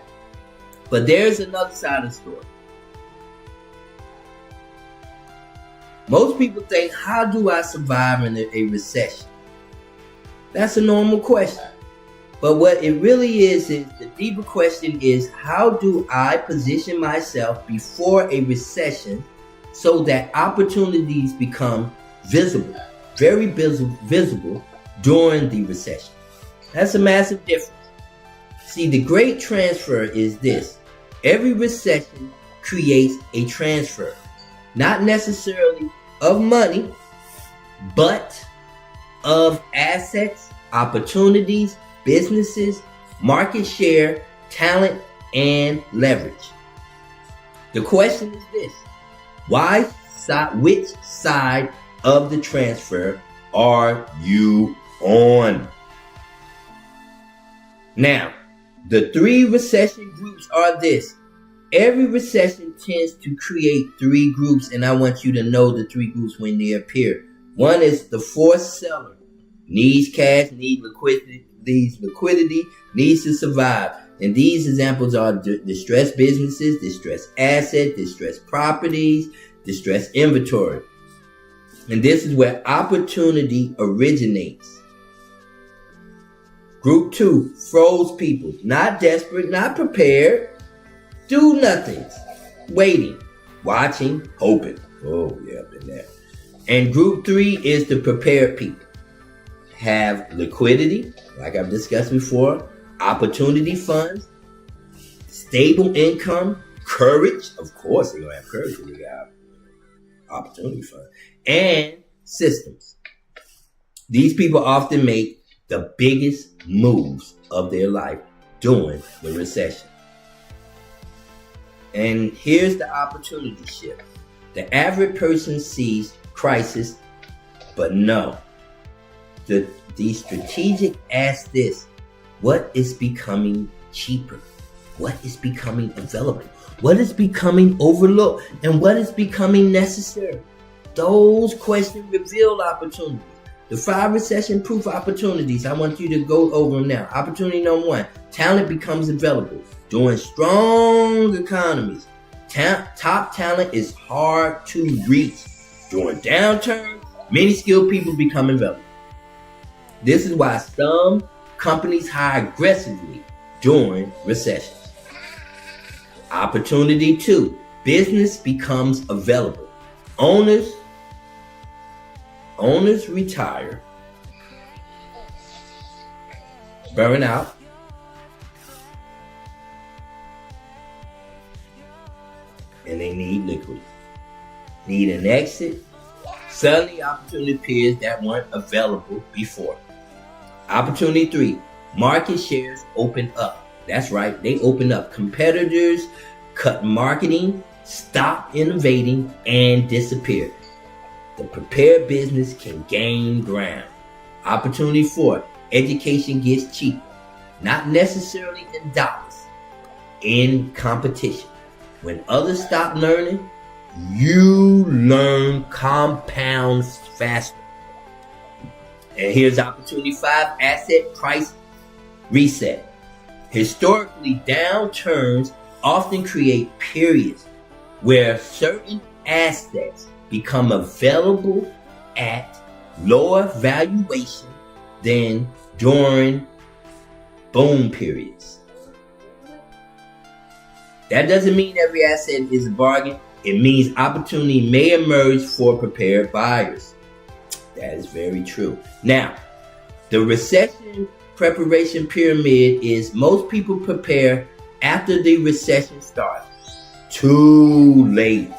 But there's another side of the story. Most people think, how do I survive in a recession? That's a normal question. But what it really is the deeper question is, how do I position myself before a recession so that opportunities become visible, very visible during the recession? That's a massive difference. See, the great transfer is this. Every recession creates a transfer, not necessarily of money, but of assets, opportunities, businesses, market share, talent, and leverage. The question is this: which side of the transfer are you on? Now, the three recession groups are this. Every recession tends to create three groups, and I want you to know the three groups when they appear. One is the forced seller. Needs cash, needs liquidity, needs to survive. And these examples are distressed businesses, distressed assets, distressed properties, distressed inventory. And this is where opportunity originates. Group 2, froze people. Not desperate, not prepared. Do nothings. Waiting, watching, hoping. Oh, yeah, been there. And group 3 is the prepared people. Have liquidity, like I've discussed before, opportunity funds, stable income, courage. Of course, they're going to have courage if they got opportunity funds, and systems. These people often make the biggest moves of their life during the recession. And here's the opportunity shift. The average person sees crisis, but no. The strategic ask this: what is becoming cheaper? What is becoming available? What is becoming overlooked? And what is becoming necessary? Those questions reveal opportunities. The 5 recession-proof opportunities, I want you to go over them now. Opportunity number 1, talent becomes available. During strong economies, top talent is hard to reach. During downturns, many skilled people become available. This is why some companies hire aggressively during recessions. Opportunity 2, business becomes available. Owners retire, burn out, and they need liquidity. Need an exit. Suddenly, opportunity appears that weren't available before. Opportunity 3, market shares open up. That's right, they open up. Competitors cut marketing, stop innovating, and disappear. The prepared business can gain ground. Opportunity 4, education gets cheaper. Not necessarily in dollars, in competition. When others stop learning, you learn compounds faster. And here's opportunity 5, asset price reset. Historically, downturns often create periods where certain assets become available at lower valuation than during boom periods. That doesn't mean every asset is a bargain. It means opportunity may emerge for prepared buyers. That is very true. Now, the recession preparation pyramid is most people prepare after the recession starts. Too late.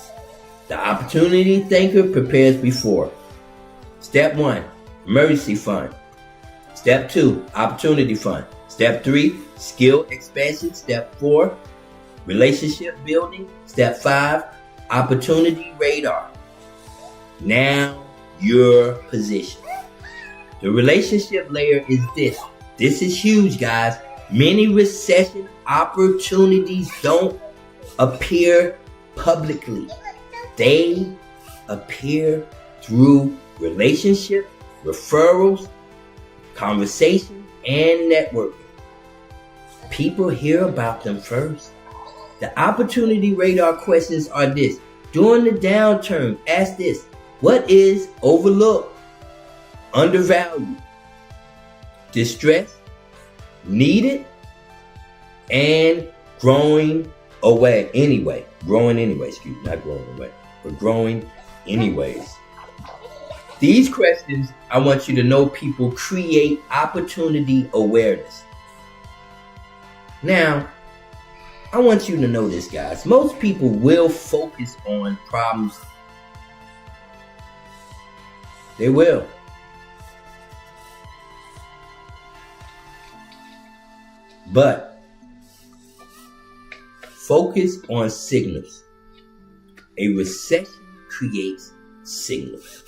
The opportunity thinker prepares before. Step 1, emergency fund. Step 2, opportunity fund. Step 3, skill expansion. Step 4, relationship building. Step 5, opportunity radar. Now your position. The relationship layer is this. This is huge, guys. Many recession opportunities don't appear publicly. They appear through relationship, referrals, conversation, and networking. People hear about them first. The opportunity radar questions are this. During the downturn, ask this: what is overlooked, undervalued, distressed, needed and growing away anyway. Growing anyway, excuse me, not growing away, but growing anyways. These questions, I want you to know, people create opportunity awareness. Now, I want you to know this, guys. Most people will focus on problems. They will. But focus on signals. A recession creates signals.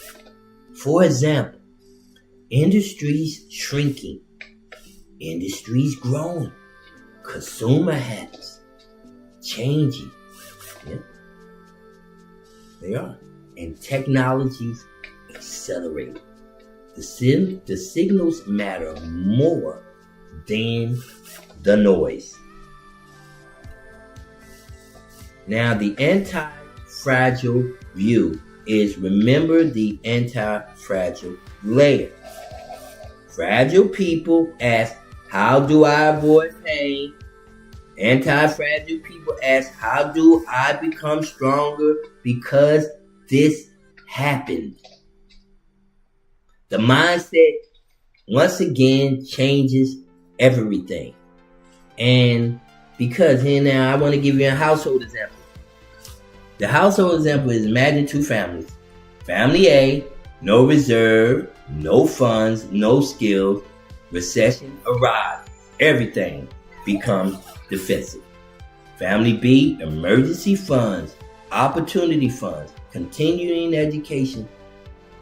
For example, industries shrinking, industries growing, consumer habits changing. Yeah, they are. And technologies accelerating. The signals matter more than the noise. Now, the anti-fragile view is remember the anti-fragile layer. Fragile people ask, how do I avoid pain? Anti-fragile people ask, how do I become stronger because this happened? The mindset, once again, changes everything. And because here now, I want to give you a household example. The household example is imagine two families. Family A, no reserve, no funds, no skills. Recession arrives. Everything becomes defensive. Family B, emergency funds, opportunity funds, continuing education,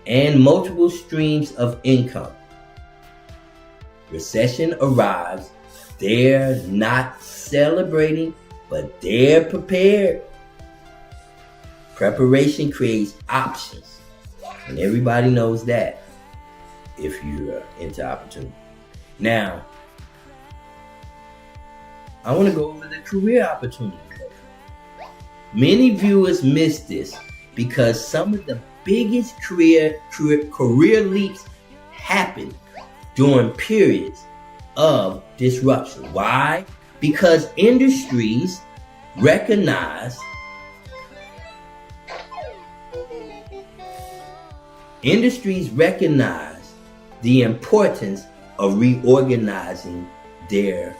and multiple streams of income. Recession arrives. They're not celebrating, but they're prepared. Preparation creates options. And everybody knows that if you're into opportunity. Now, I want to go over the career opportunity. Many viewers miss this because some of the biggest career leaps happen during periods of disruption. Why? Because industries recognize the importance of reorganizing their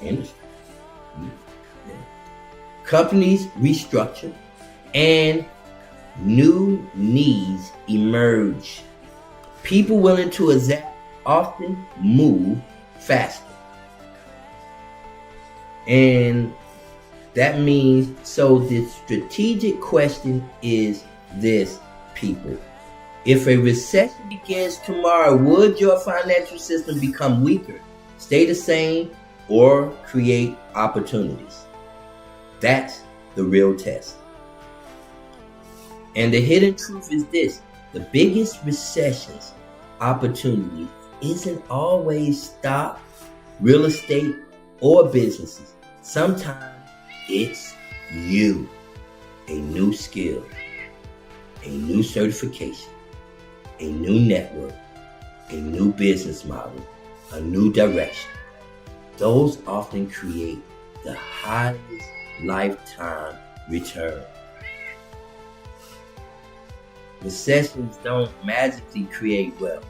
industry. Companies restructure and new needs emerge. People willing to adapt often move faster. And that means, so the strategic question is this, people. If a recession begins tomorrow, would your financial system become weaker, stay the same, or create opportunities? That's the real test. And the hidden truth is this: the biggest recessions opportunity isn't always stock, real estate, or businesses. Sometimes it's you. A new skill, a new certification, a new network, a new business model, a new direction. Those often create the highest lifetime return. Recessions don't magically create wealth.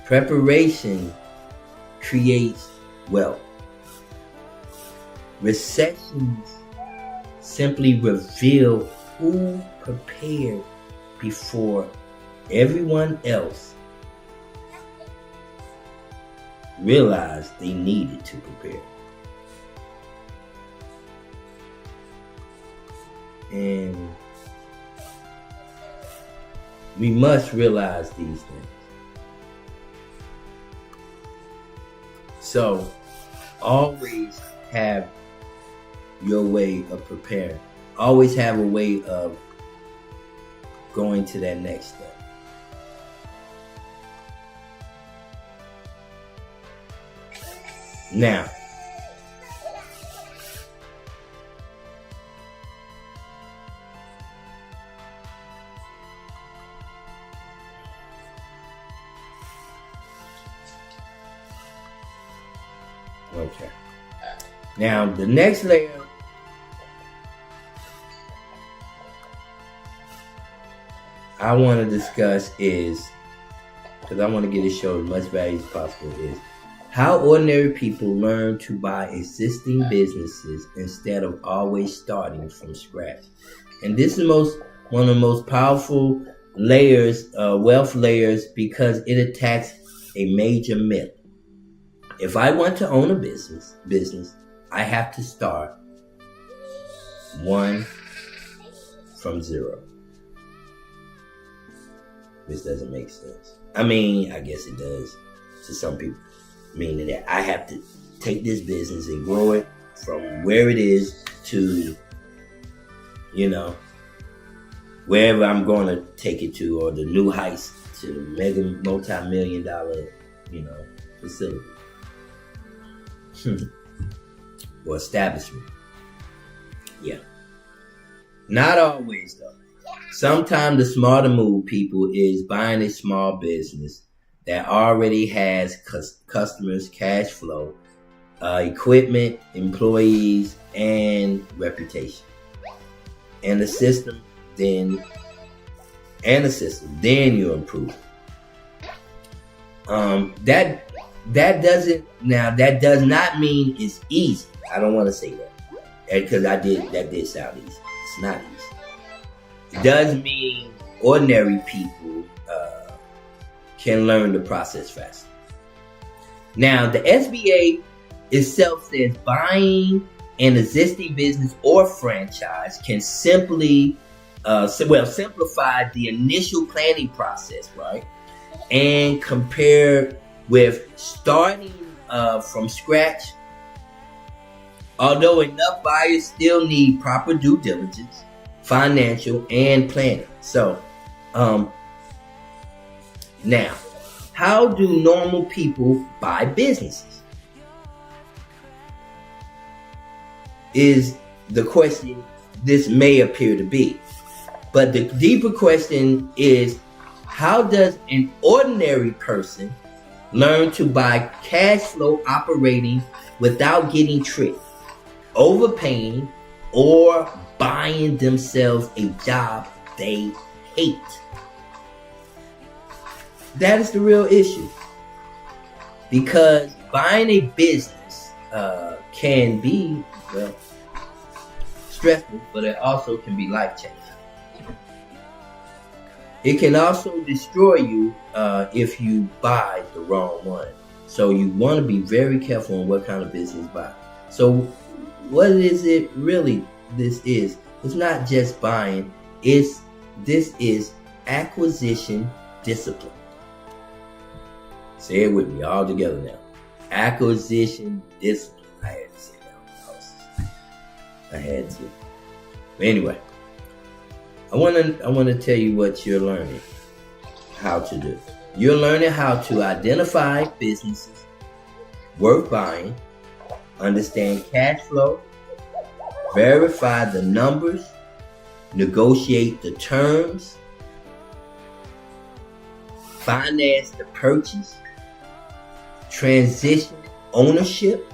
Preparation creates wealth. Recessions simply reveal who prepared before everyone else realized they needed to prepare. And we must realize these things. So, always have your way of preparing. Always have a way of going to that next step. Now, Okay. Now, the next layer I want to discuss is, because I want to get this show as much value as possible, is how ordinary people learn to buy existing businesses instead of always starting from scratch. And this is one of the most powerful layers, wealth layers, because it attacks a major myth. If I want to own a business, I have to start one from zero. Which doesn't make sense. I mean, I guess it does to some people. Meaning that I have to take this business and grow it from where it is to, wherever I'm going to take it to, or the new heights to mega multi-million-dollar, facility. Or establishment. Yeah. Not always, though. Sometimes the smarter move, people, is buying a small business that already has customers, cash flow, equipment, employees, and reputation. And the system, then you improve. That does not mean it's easy. I don't want to say that. Because that did sound easy. It's not easy. It does mean ordinary people can learn the process faster. Now, the SBA itself says buying an existing business or franchise can simplify the initial planning process, right? And compare with starting from scratch. Although enough buyers still need proper due diligence, financial, and planning. So, now, how do normal people buy businesses? Is the question this may appear to be. But the deeper question is, how does an ordinary person learn to buy cash flow operating without getting tricked, overpaying, or buying themselves a job they hate? That is the real issue. Because buying a business can be, stressful, but it also can be life-changing. It can also destroy you if you buy the wrong one. So you want to be very careful on what kind of business you buy. So what is it really this is? It's not just buying. This is acquisition discipline. Say it with me all together now. Acquisition discipline. I had to say that. I had to. But anyway, I want to tell you what you're learning how to do. You're learning how to identify businesses worth buying, understand cash flow, verify the numbers, negotiate the terms, finance the purchase, transition ownership,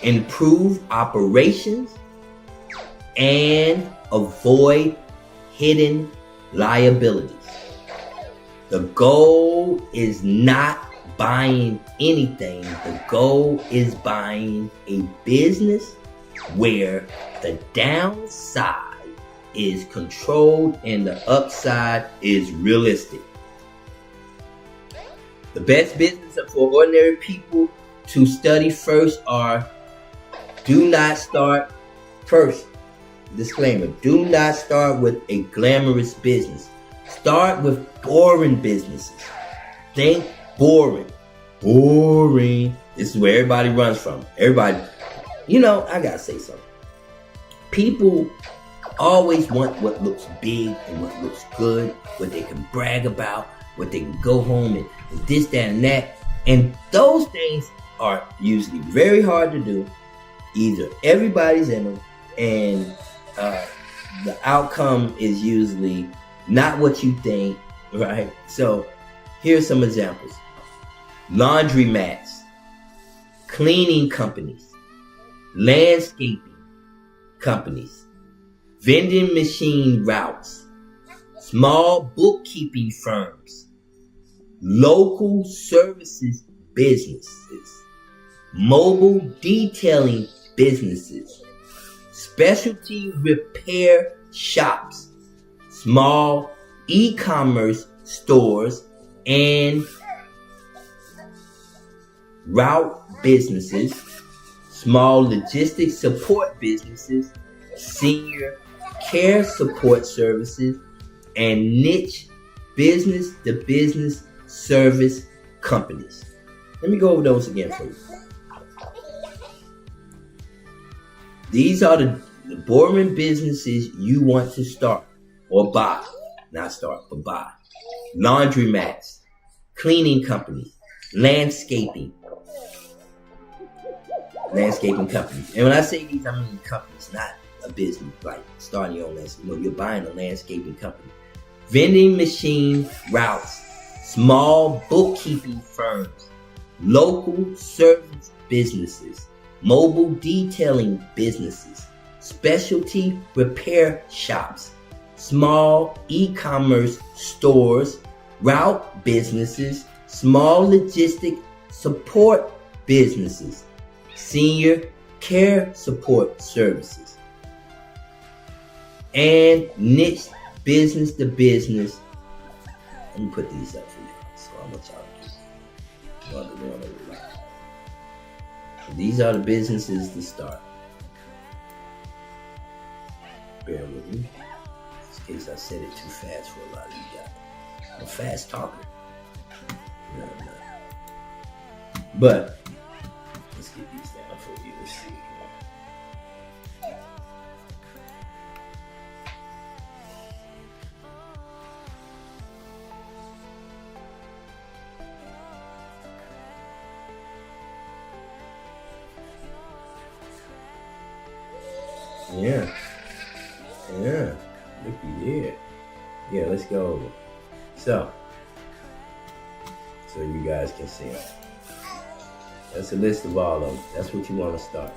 improve operations, and avoid hidden liabilities. The goal is not buying anything. The goal is buying a business where the downside is controlled and the upside is realistic. The best business for ordinary people to study first are: do not start first. Disclaimer: do not start with a glamorous business. Start with boring businesses. Think boring. Boring. This is where everybody runs from. Everybody, I gotta say something. People always want what looks big and what looks good, what they can brag about, what they can go home and this, that, and that. And those things are usually very hard to do. Either everybody's in them, and the outcome is usually not what you think, right? So here's some examples. Laundry mats, cleaning companies, landscaping companies, vending machine routes, small bookkeeping firms, local services businesses, mobile detailing businesses, specialty repair shops, small e-commerce stores and route businesses, small logistics support businesses, senior care support services, and niche business-to-business service companies. Let me go over those again for you. These are the boring businesses you want to start or buy. Not start, but buy. Laundromats, cleaning companies, landscaping companies. And when I say these, I mean companies, not a business like starting your own landscape. No, you're buying a landscaping company. Vending machine routes, small bookkeeping firms, local service businesses, mobile detailing businesses, specialty repair shops, small e-commerce stores, route businesses, small logistic support businesses, senior care support services, and niche business to business. Let me put these up for you. So I want y'all to do. These are the businesses to start. Bear with me. In case I said it too fast for a lot of you guys. I'm a fast talker. No, I'm not. But let's get these down for you. Let's see. Yeah. Looky there. Yeah, let's go over. So you guys can see it. That's a list of all of them. That's what you want to start.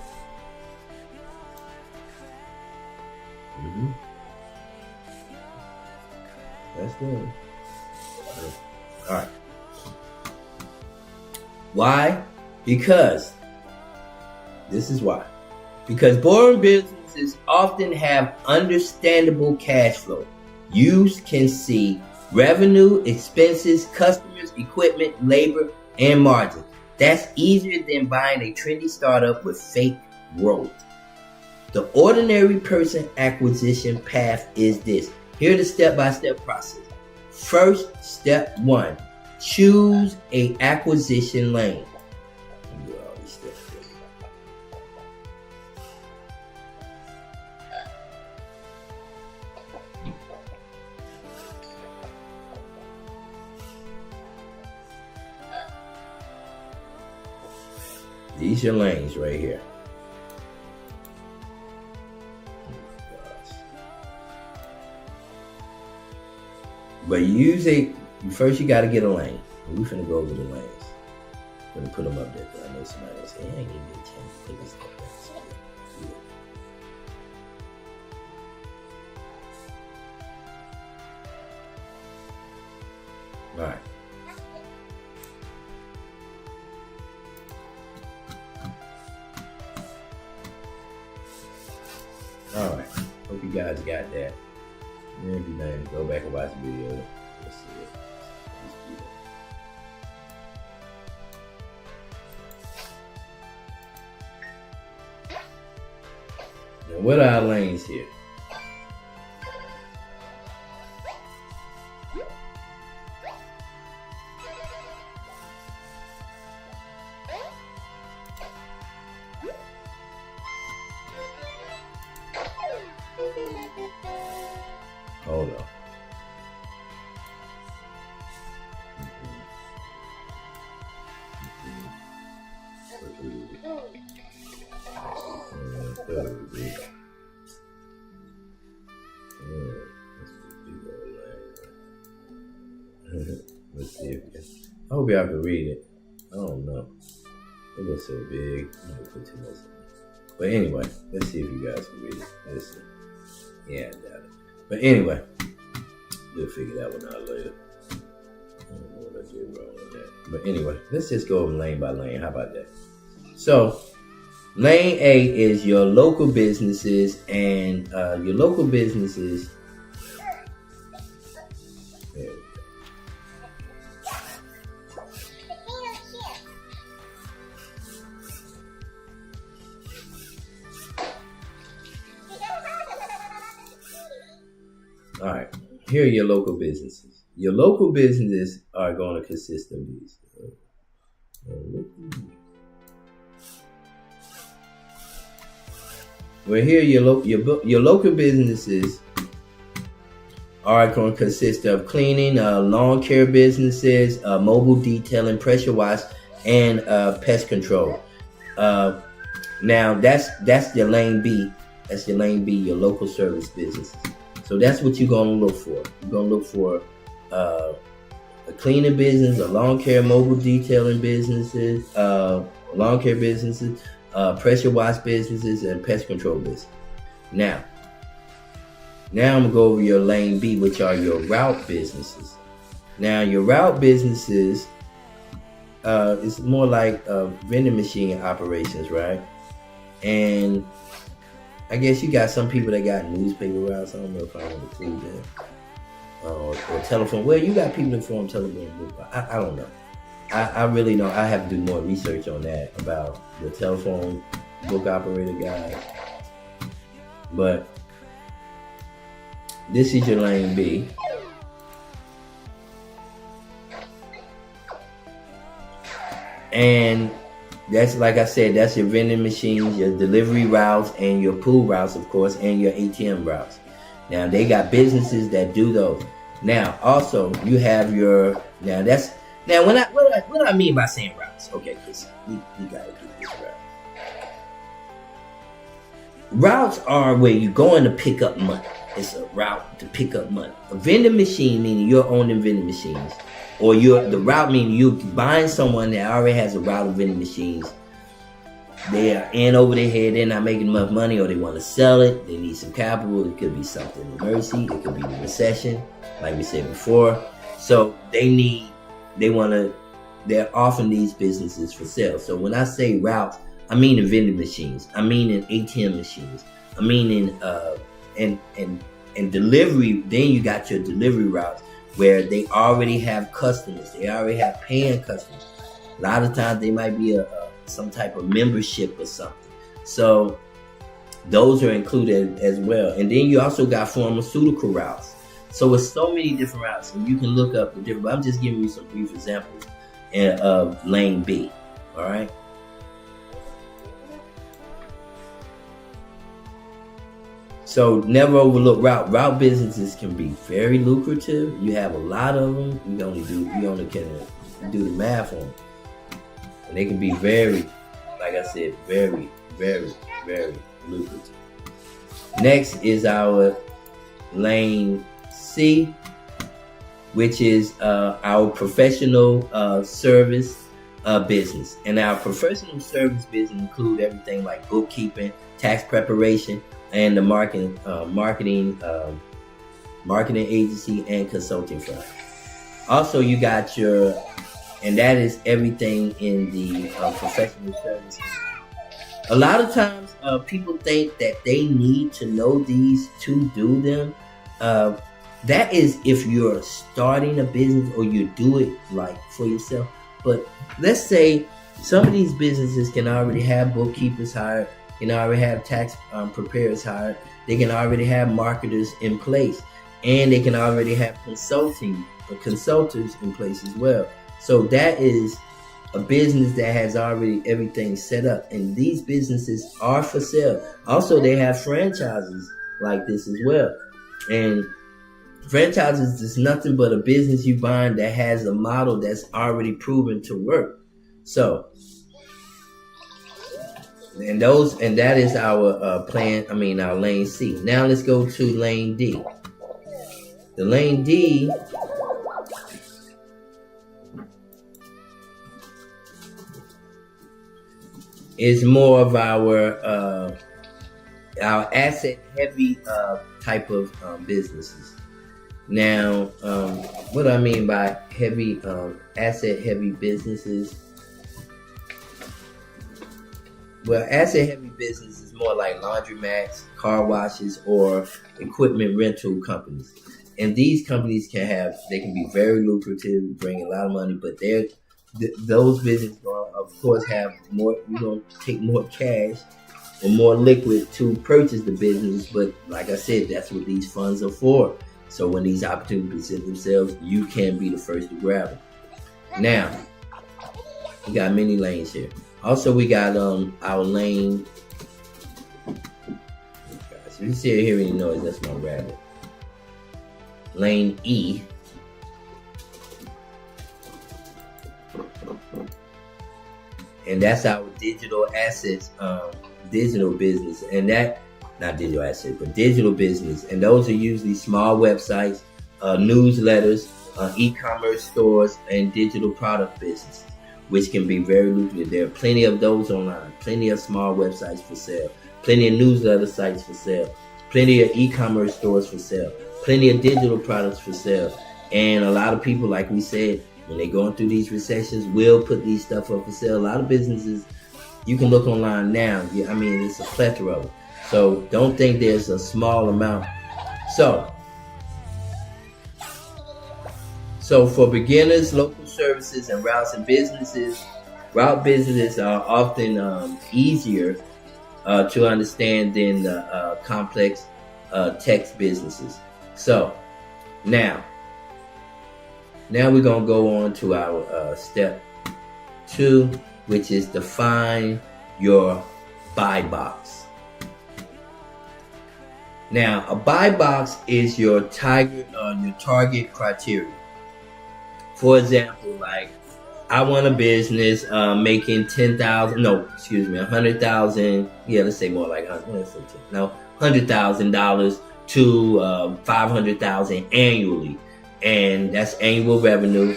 That's good. All right. Why? Because this is why. Because boring businesses often have understandable cash flow. You can see revenue, expenses, customers, equipment, labor, and margin. That's easier than buying a trendy startup with fake growth. The ordinary person acquisition path is this. Here's the step-by-step process. First, step 1. Choose a acquisition lane. These are lanes right here. But first you got to get a lane. We're finna go over the lanes. I'm gonna put them up there. I know somebody will say, hey, I ain't giving me a chance to put this up there. All right. Alright, hope you guys got that. If you didn't, go back and watch the video. Let's see it. Now, what are our lanes here? Hold on. Let's see if I hope y'all can read it. I don't know. It was so big. I'm gonna put too much. But anyway, let's see if you guys can read it. Let's see. Yeah, I doubt it. But anyway, we'll figure that one out later. I don't know what I did wrong with that. But anyway, let's just go lane by lane. How about that? So, lane A is your local businesses, and your local businesses. There we go. All right, here are your local businesses. Your local businesses are going to consist of these. Well, here your local businesses are going to consist of cleaning, lawn care businesses, mobile detailing, pressure wash, and pest control. Now that's your lane B. That's your lane B, your local service businesses. So that's what you're gonna look for. You're gonna look for a cleaning business, a lawn care, mobile detailing businesses, lawn care businesses, pressure wash businesses, and pest control business. Now I'm gonna go over your lane B, which are your route businesses. Now your route businesses is more like vending machine operations, right? And I guess you got some people that got newspaper routes. I don't know if I want to include that. Or telephone. Well, you got people that form telephone book. I don't know. I really don't. I have to do more research on that about the telephone book operator guys. But this is your lane B. And that's, like I said, that's your vending machines, your delivery routes, and your pool routes, of course, and your ATM routes. Now, they got businesses that do those. Now, also, you have your, what do I mean by saying routes? Okay, because we got to do this route. Routes are where you're going to pick up money. It's a route to pick up money. A vending machine, meaning you're owning vending machines. Or the route meaning you're buying someone that already has a route of vending machines. They are in over their head, they're not making enough money, or they want to sell it, they need some capital. It could be something in emergency, it could be the recession, like we said before. So they're offering these businesses for sale. So when I say routes, I mean in vending machines, I mean in ATM machines, I mean in delivery. Then you got your delivery routes, where they already have customers. They already have paying customers. A lot of times they might be some type of membership or something. So those are included as well. And then you also got pharmaceutical routes. So it's so many different routes, and you can look up the different. I'm just giving you some brief examples of lane B. All right. So never overlook route. Route businesses can be very lucrative. You have a lot of them. You only can do the math on them. And they can be very, like I said, very, very, very lucrative. Next is our lane C, which is our professional service business. And our professional service business include everything like bookkeeping, tax preparation, and the marketing agency and consulting firm. Also, you got and that is everything in the professional services. A lot of times, people think that they need to know these to do them. That is if you're starting a business or you do it like for yourself. But let's say some of these businesses can already have bookkeepers hired, can already have tax preparers hired, they can already have marketers in place, and they can already have consultants in place as well. So that is a business that has already everything set up, and these businesses are for sale. Also, they have franchises like this as well. And franchises is nothing but a business you buying that has a model that's already proven to work. So, and that is our plan. I mean, our lane C. Now let's go to lane D. The lane D is more of our asset heavy type of businesses. Now, what do I mean by heavy asset heavy businesses? Well, asset heavy business is more like laundromats, car washes, or equipment rental companies. And these companies they can be very lucrative, bring a lot of money, but those businesses of course have more, you're going to take more cash or more liquid to purchase the business. But like I said, that's what these funds are for. So when these opportunities present themselves, you can be the first to grab them. Now, we got many lanes here. Also, we got our lane. If you see or hear any noise, that's my rabbit. Lane E. And that's our digital assets, digital business. And that, not digital assets, but digital business. And those are usually small websites, newsletters, e-commerce stores, and digital product businesses, which can be very lucrative. There are plenty of those online, plenty of small websites for sale, plenty of newsletter sites for sale, plenty of e-commerce stores for sale, plenty of digital products for sale. And a lot of people, like we said, when they're going through these recessions, will put these stuff up for sale. A lot of businesses, you can look online now. I mean, it's a plethora of them. So don't think there's a small amount. So for beginners, local services and route businesses are often easier to understand than the complex text businesses. So now we're going to go on to our step 2, which is define your buy box. Now, a buy box is your target criteria. For example, like, I want a business making $100,000. Yeah, let's say more like $100,000 to $500,000 annually, and that's annual revenue.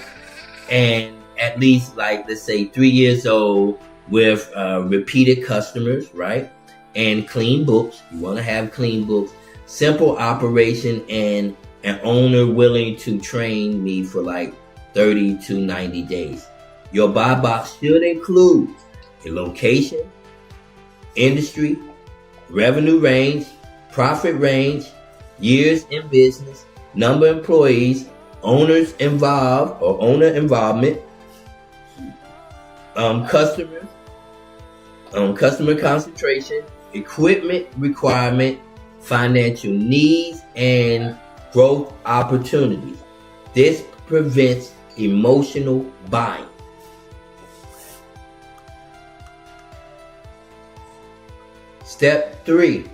And at least, like, let's say 3 years old with repeated customers, right? And clean books. You want to have clean books. Simple operation, and an owner willing to train me for like 30 to 90 days. Your buy box should include a location, industry, revenue range, profit range, years in business, number of employees, owners involved or owner involvement, customer concentration, equipment requirement, financial needs, and growth opportunities. This prevents emotional buying. Step 3,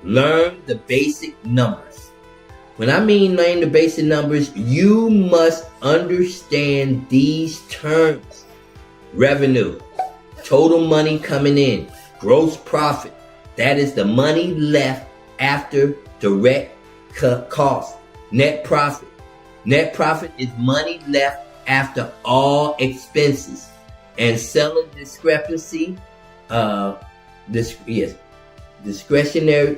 learn the basic numbers. When I mean learn the basic numbers, you must understand these terms: revenue, total money coming in, gross profit, that is the money left after direct cost. Net profit is money left after all expenses. And seller discrepancy,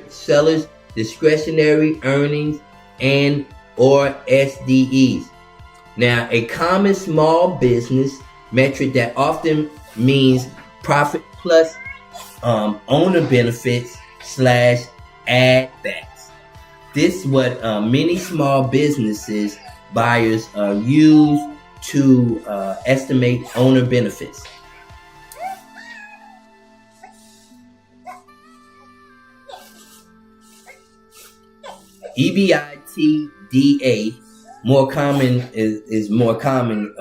sellers discretionary earnings, and or SDEs. Now, a common small business metric that often means profit plus owner benefits / add backs. This is what many small businesses buyers use to estimate owner benefits. EBITDA, more common is more common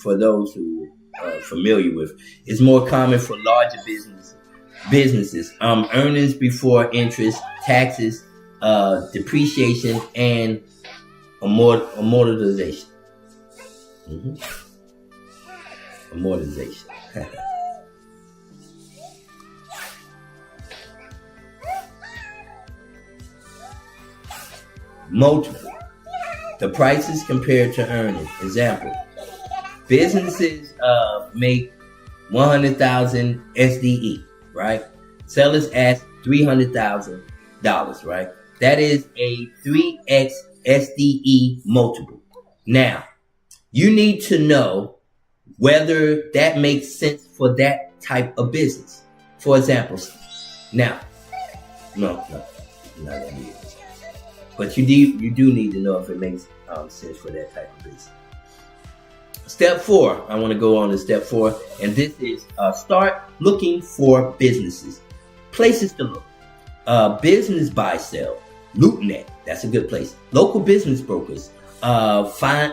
for those who are familiar with. It's more common for larger businesses. Earnings before interest, taxes, depreciation, and amortization. Amortization. Multiple. The prices compared to earnings. Example: businesses make 100,000 SDE, right? Sellers ask $300,000, right? That is a 3x SDE multiple. Now, you need to know whether that makes sense for that type of business. For example, now, no, not gonna be it. But you do need to know if it makes sense for that type of business. Step 4, I want to go on to step 4, and this is start looking for businesses. Places to look. Business buy sell. LoopNet, that's a good place. Local business brokers. Find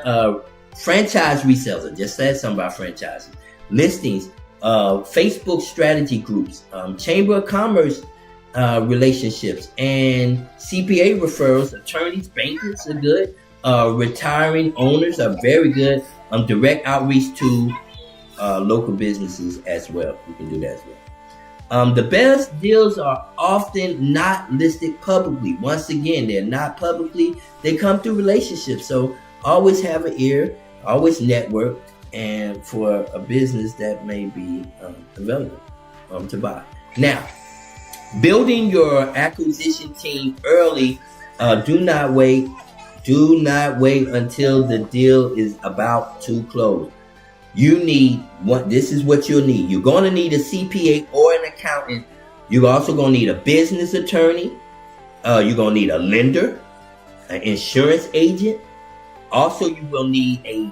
franchise resellers. I just said something about franchises. Listings. Facebook strategy groups. Chamber of Commerce relationships. And CPA referrals. Attorneys, bankers are good. Retiring owners are very good. Direct outreach to local businesses as well. You can do that as well. The best deals are often not listed publicly. Once again, they're not publicly. They come through relationships. So always have an ear, always network, and for a business that may be available to buy. Now, building your acquisition team early. Do not wait. Do not wait until the deal is about to close. You need this is what you'll need. You're going to need a CPA or an accountant. You're also going to need a business attorney. You're going to need a lender, an insurance agent. Also, you will need a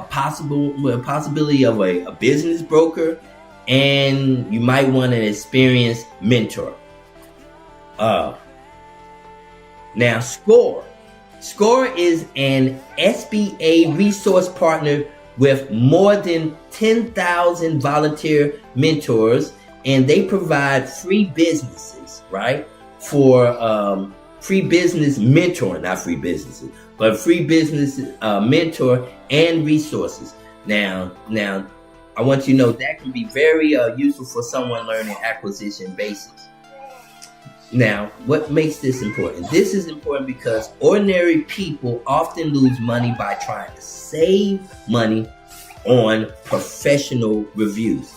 possibility of a business broker, and you might want an experienced mentor. Now, SCORE. SCORE is an SBA resource partner with more than 10,000 volunteer mentors, and they provide free businesses, right? For free business mentoring, not free businesses, but free business mentor and resources. Now, I want you to know that can be very useful for someone learning acquisition basics. Now, what makes this important? This is important because ordinary people often lose money by trying to save money on professional reviews.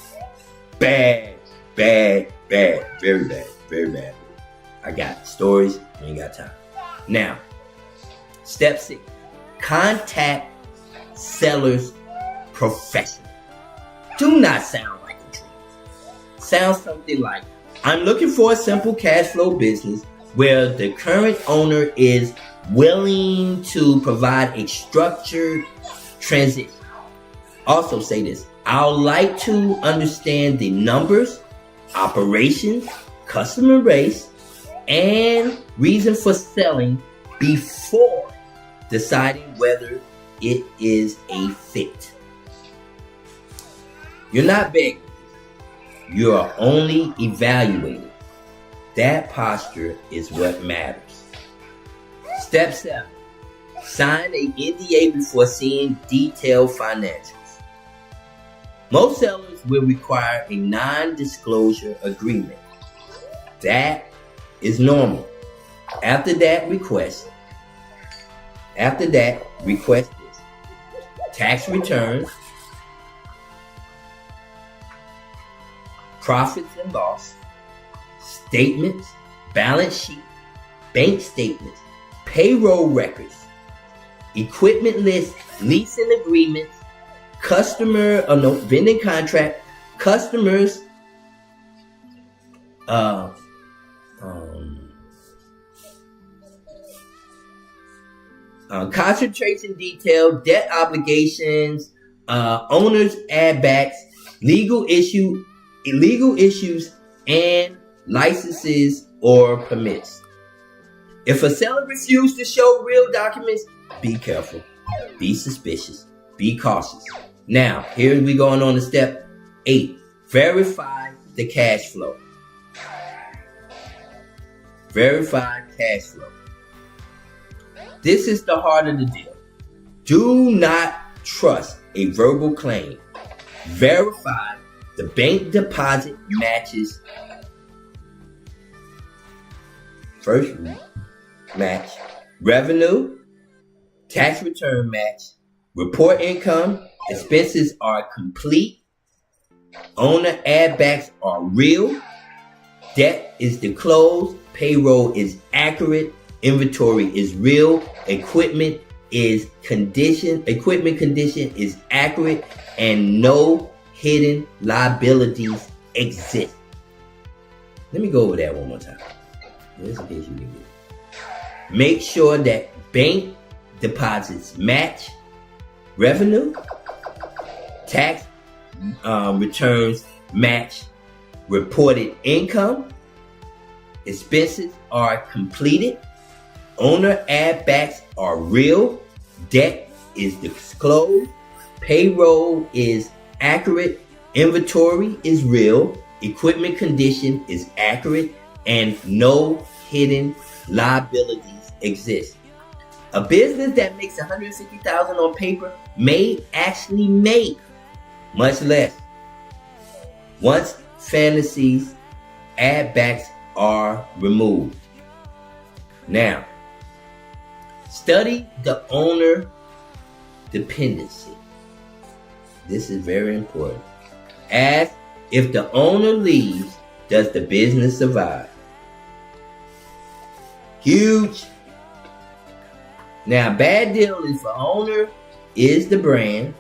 Bad, very bad. I got stories, I ain't got time. Now, step 6, contact sellers professionally. Do not sound like a dream. Sound something like, I'm looking for a simple cash flow business where the current owner is willing to provide a structured transition. Also say this, I'd like to understand the numbers, operations, customer base, and reason for selling before deciding whether it is a fit. You're not begging. You are only evaluating. That posture is what matters. Step 7. Sign a NDA before seeing detailed financials. Most sellers will require a non-disclosure agreement. That is normal. After that, request this. Tax returns, profits and loss, statements, balance sheet, bank statements, payroll records, equipment list, leasing agreements, vending contract, customers, concentration detail, debt obligations, owners add backs, illegal issues, and licenses or permits. If a seller refuses to show real documents, be careful, be suspicious, be cautious. Now, here we going on to step 8. Verify the cash flow. Verify cash flow. This is the heart of the deal. Do not trust a verbal claim. Verify the bank deposit matches. First match. Revenue, tax return match. Report income, expenses are complete. Owner add backs are real. Debt is disclosed. Payroll is accurate. Inventory is real. Equipment condition is accurate, and no hidden liabilities exist. Let me go over that one more time, just in case you didn't get it. Make sure that bank deposits match revenue. Tax returns match reported income. Expenses are completed. Owner add backs are real. Debt is disclosed. Payroll is accurate. Inventory is real. Equipment condition is accurate, and no hidden liabilities exist. A business that makes $150,000 on paper may actually make much less once fantasies add backs are removed. Now, study the owner dependency. This is very important. Ask, if the owner leaves, does the business survive? Huge. Now, bad deal if the owner is the brand.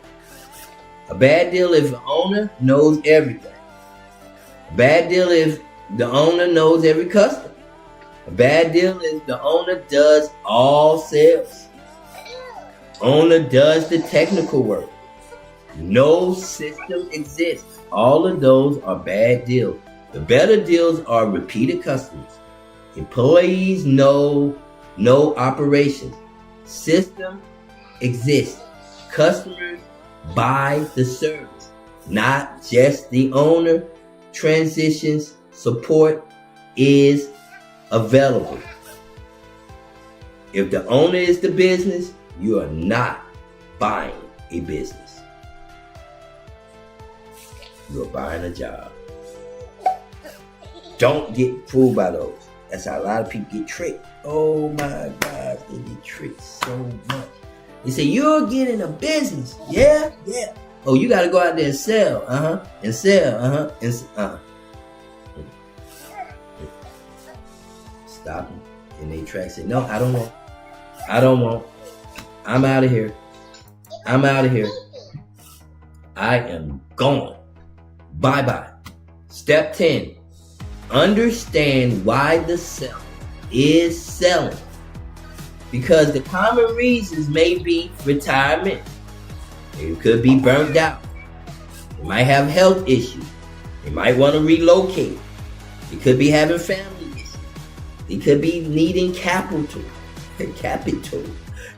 A bad deal if the owner knows everything. A bad deal if the owner knows every customer. A bad deal if the owner does all sales. Owner does the technical work. No system exists. All of those are bad deals. The better deals are repeated customers. Employees know operations. System exists. Customers buy the service, not just the owner. Transitions support is available. If the owner is the business, you are not buying a business. You're buying a job. Don't get fooled by those. That's how a lot of people get tricked. Oh my gosh, they get tricked so much. They say, you're getting a business. Yeah. Oh, you got to go out there and sell. And sell. Stop them in their tracks. Say, no, I don't want. I'm out of here. I am gone. Bye-bye. Step 10. Understand why the seller is selling. Because the common reasons may be retirement. They could be burnt out. They might have health issues. They might want to relocate. They could be having family issues. They could be needing capital.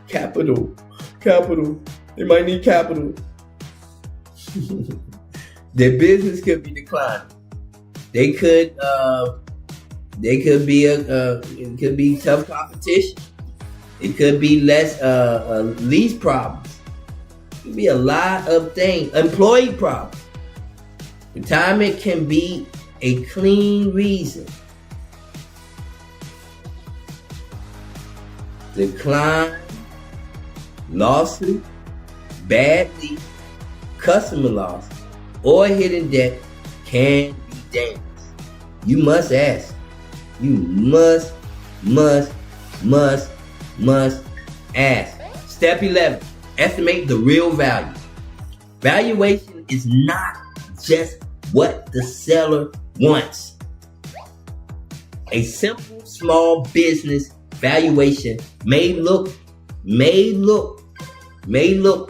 Capital. They might need capital. Their business could be declining. They could be it could be tough competition. It could be less lease problems. It could be a lot of things. Employee problems. Retirement can be a clean reason. Decline, lawsuit, bad lease, customer loss, or hidden debt can be dangerous. You must ask. You must ask. Step 11. Estimate the real value. Valuation is not just what the seller wants. A simple small business valuation may look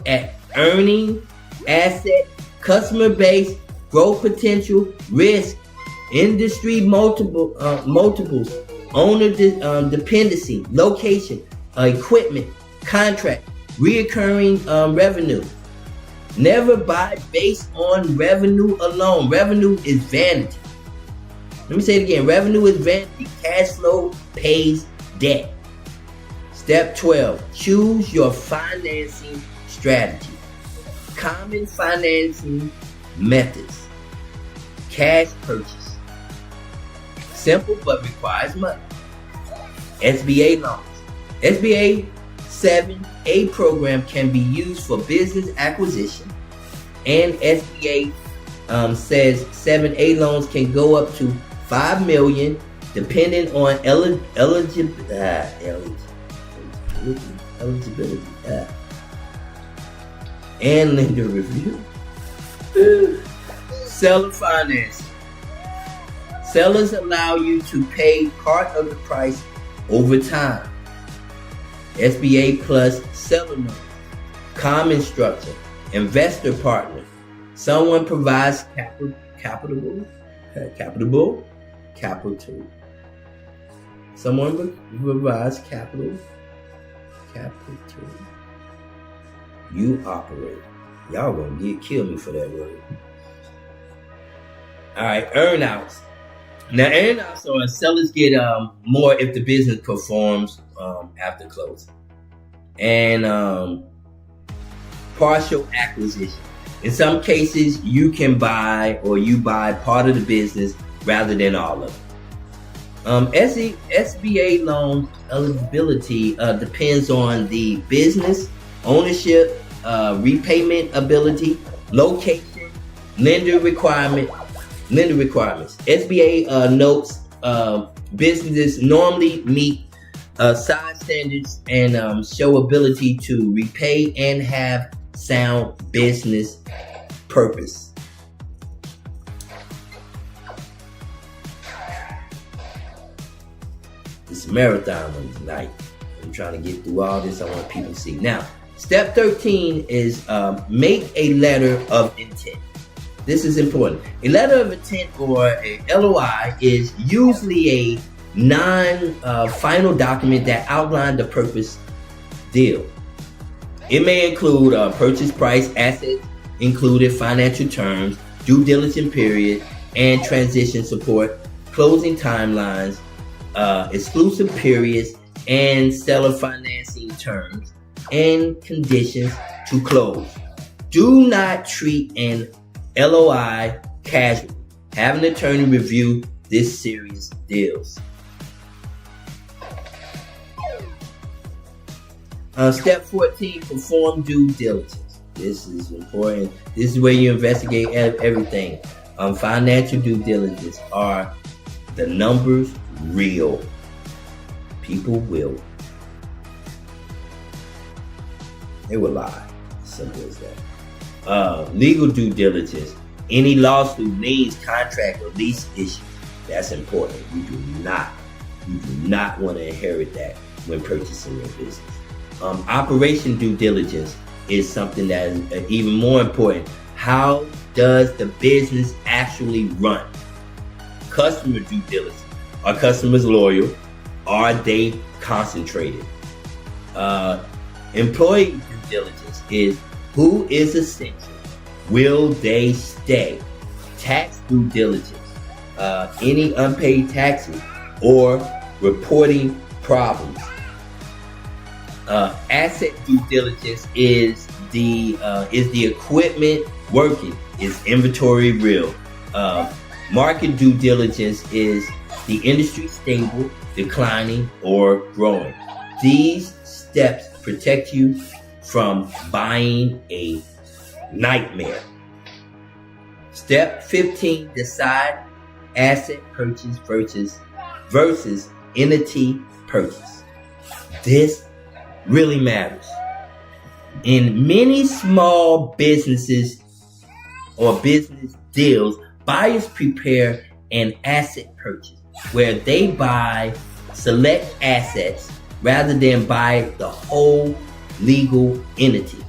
at earning, asset, customer base, growth potential, risk, industry multiples, owner dependency, location, equipment, contract, reoccurring revenue. Never buy based on revenue alone. Revenue is vanity. Let me say it again. Revenue is vanity. Cash flow pays debt. Step 12. Choose your financing strategy. Common financing methods. Cash purchase. Simple but requires money. SBA loans. SBA 7A program can be used for business acquisition, and SBA says 7A loans can go up to $5 million, depending on eligibility and lender review. Seller financing. Sellers allow you to pay part of the price over time. SBA plus seller note. Common structure. Investor partner. Someone provides capital. Someone provides capital. You operate. Y'all gonna kill me for that word. All right, earnouts. Now, earnouts are sellers get more if the business performs after closing, and partial acquisition. In some cases, you can buy part of the business rather than all of it. SBA loan eligibility depends on the business, ownership, repayment ability, location, lender requirements. SBA notes businesses normally meet size standards and show ability to repay and have sound business purpose. It's a marathon one tonight. I'm trying to get through all this. I want people to see. Now, step 13 is make a letter of intent. This is important. A letter of intent, or a LOI, is usually a non-final document that outlines the purpose deal. It may include purchase price, assets included, financial terms, due diligence period, and transition support, closing timelines, exclusive periods, and seller financing terms and conditions to close. Do not treat an LOI casually. Have an attorney review this serious deals. Step 14, perform due diligence. This is important. This is where you investigate everything. Financial due diligence. Are the numbers real? People they will lie. Simple as that. Legal due diligence. Any lawsuit, liens, contract, or lease issues. That's important. You do not want to inherit that when purchasing your business. Operation due diligence is something that is even more important. How does the business actually run? Customer due diligence. Are customers loyal? Are they concentrated? Employee due diligence is who is essential? Will they stay? Tax due diligence. Any unpaid taxes or reporting problems. Asset due diligence is the equipment working? Is inventory real? Market due diligence is the industry stable, declining, or growing. These steps protect you from buying a nightmare. Step 15, decide asset purchase versus entity purchase. This really matters. In many small businesses or business deals, buyers prepare an asset purchase where they buy select assets rather than buy the whole legal entity.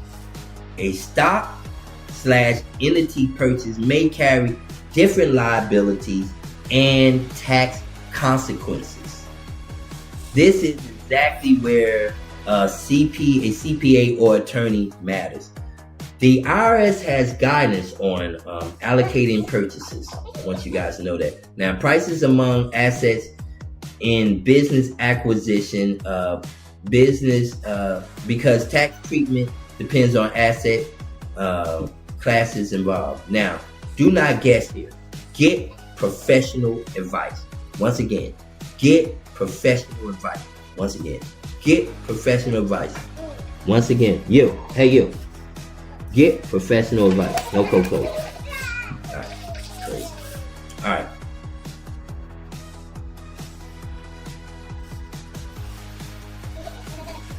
A stock/entity purchase may carry different liabilities and tax consequences. This is exactly where a CPA or attorney matters. The IRS has guidance on allocating purchases. I want you guys to know that. Now, prices among assets in business acquisition, because tax treatment depends on asset classes involved. Now, do not guess here. Get professional advice. Once again, get professional advice. Once again, get professional advice. Once again, you. Get professional advice. No cocoa. All right.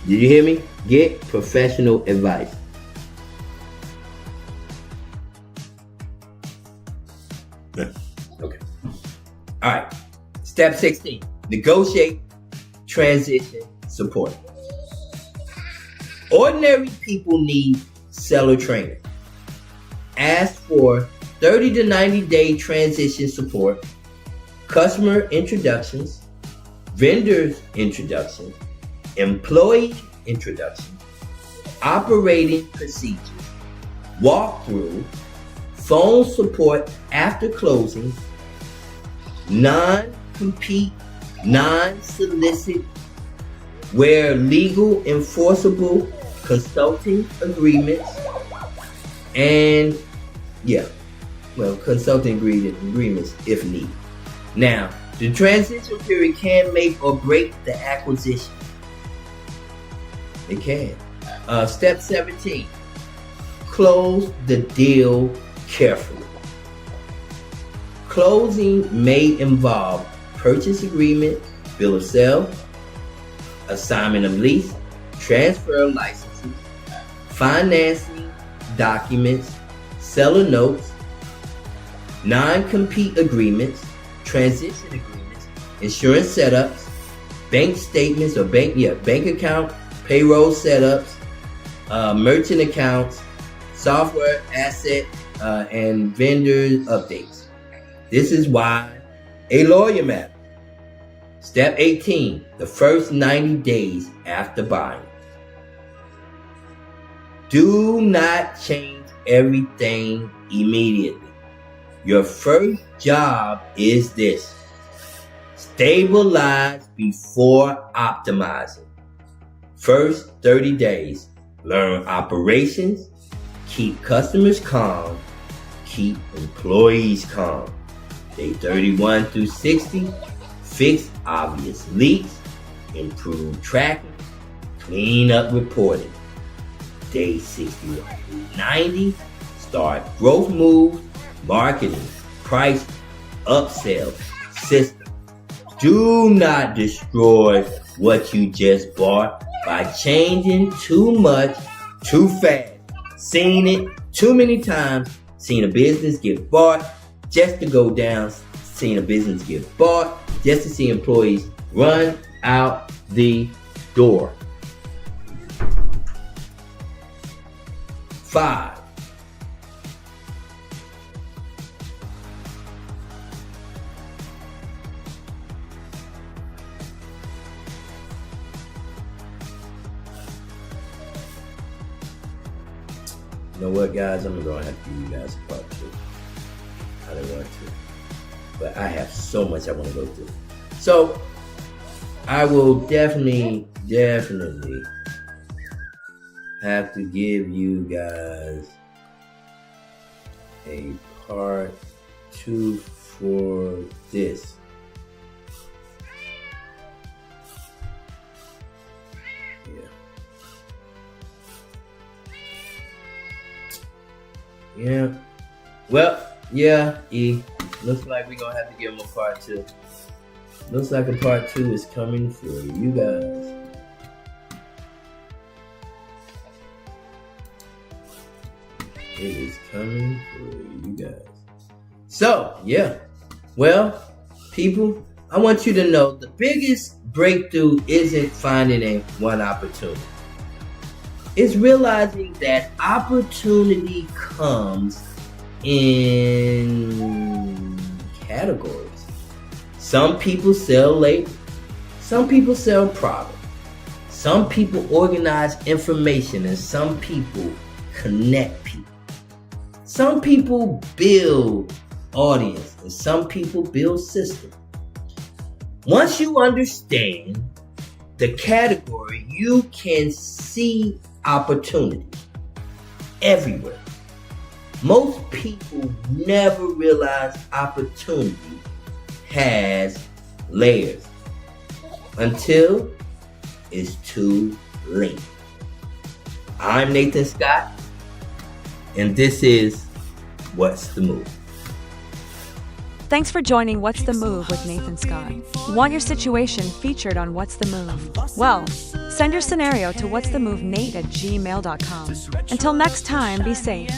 Did you hear me? Get professional advice. Okay. All right. Step 16. Negotiate transition support. Ordinary people need seller training. Ask for 30 to 90 day transition support, customer introductions, vendors introductions, employee introductions, operating procedures, walkthrough, phone support after closing, non-compete, non-solicit, where legal enforceable consulting agreements, and consulting agreements if needed. Now, the transition period can make or break the acquisition. It can. Step 17, close the deal carefully. Closing may involve purchase agreement, bill of sale, assignment of lease, transfer of licenses, financing documents, seller notes, non-compete agreements, transition agreements, insurance setups, bank statements or bank account, payroll setups, merchant accounts, software asset, and vendor updates. This is why a lawyer matters. Step 18, the first 90 days after buying. Do not change everything immediately. Your first job is this: stabilize before optimizing. First 30 days, learn operations, keep customers calm, keep employees calm. Day 31 through 60, fix obvious leaks, improve tracking, clean up reporting. Day 61 through 90, start growth moves, marketing, price, upsell, system. Do not destroy what you just bought by changing too much, too fast. Seen it too many times. Seen a business get bought just to go down. Seen a business get bought just to see employees run out the door. 5. You know what, guys? I'm going to have to give you guys a part 2. I didn't want to, but I have so much I want to go through. So I will definitely have to give you guys a part 2 for this. Yeah. Well, yeah, E. Looks like we're going to have to give them a part 2. Looks like a part 2 is coming for you guys. It is coming for you guys. So, yeah. Well, people, I want you to know the biggest breakthrough isn't finding a one opportunity. It's realizing that opportunity comes in categories. Some people sell labor. Some people sell product. Some people organize information, and some people connect people. Some people build audience, and some people build system. Once you understand the category, you can see opportunity everywhere. Most people never realize opportunity has layers until it's too late. I'm Nathan Scott, and this is What's the Move? Thanks for joining What's the Move with Nathan Scott. Want your situation featured on What's the Move? Well, send your scenario to whatsthemovenate@gmail.com. Until next time, be safe.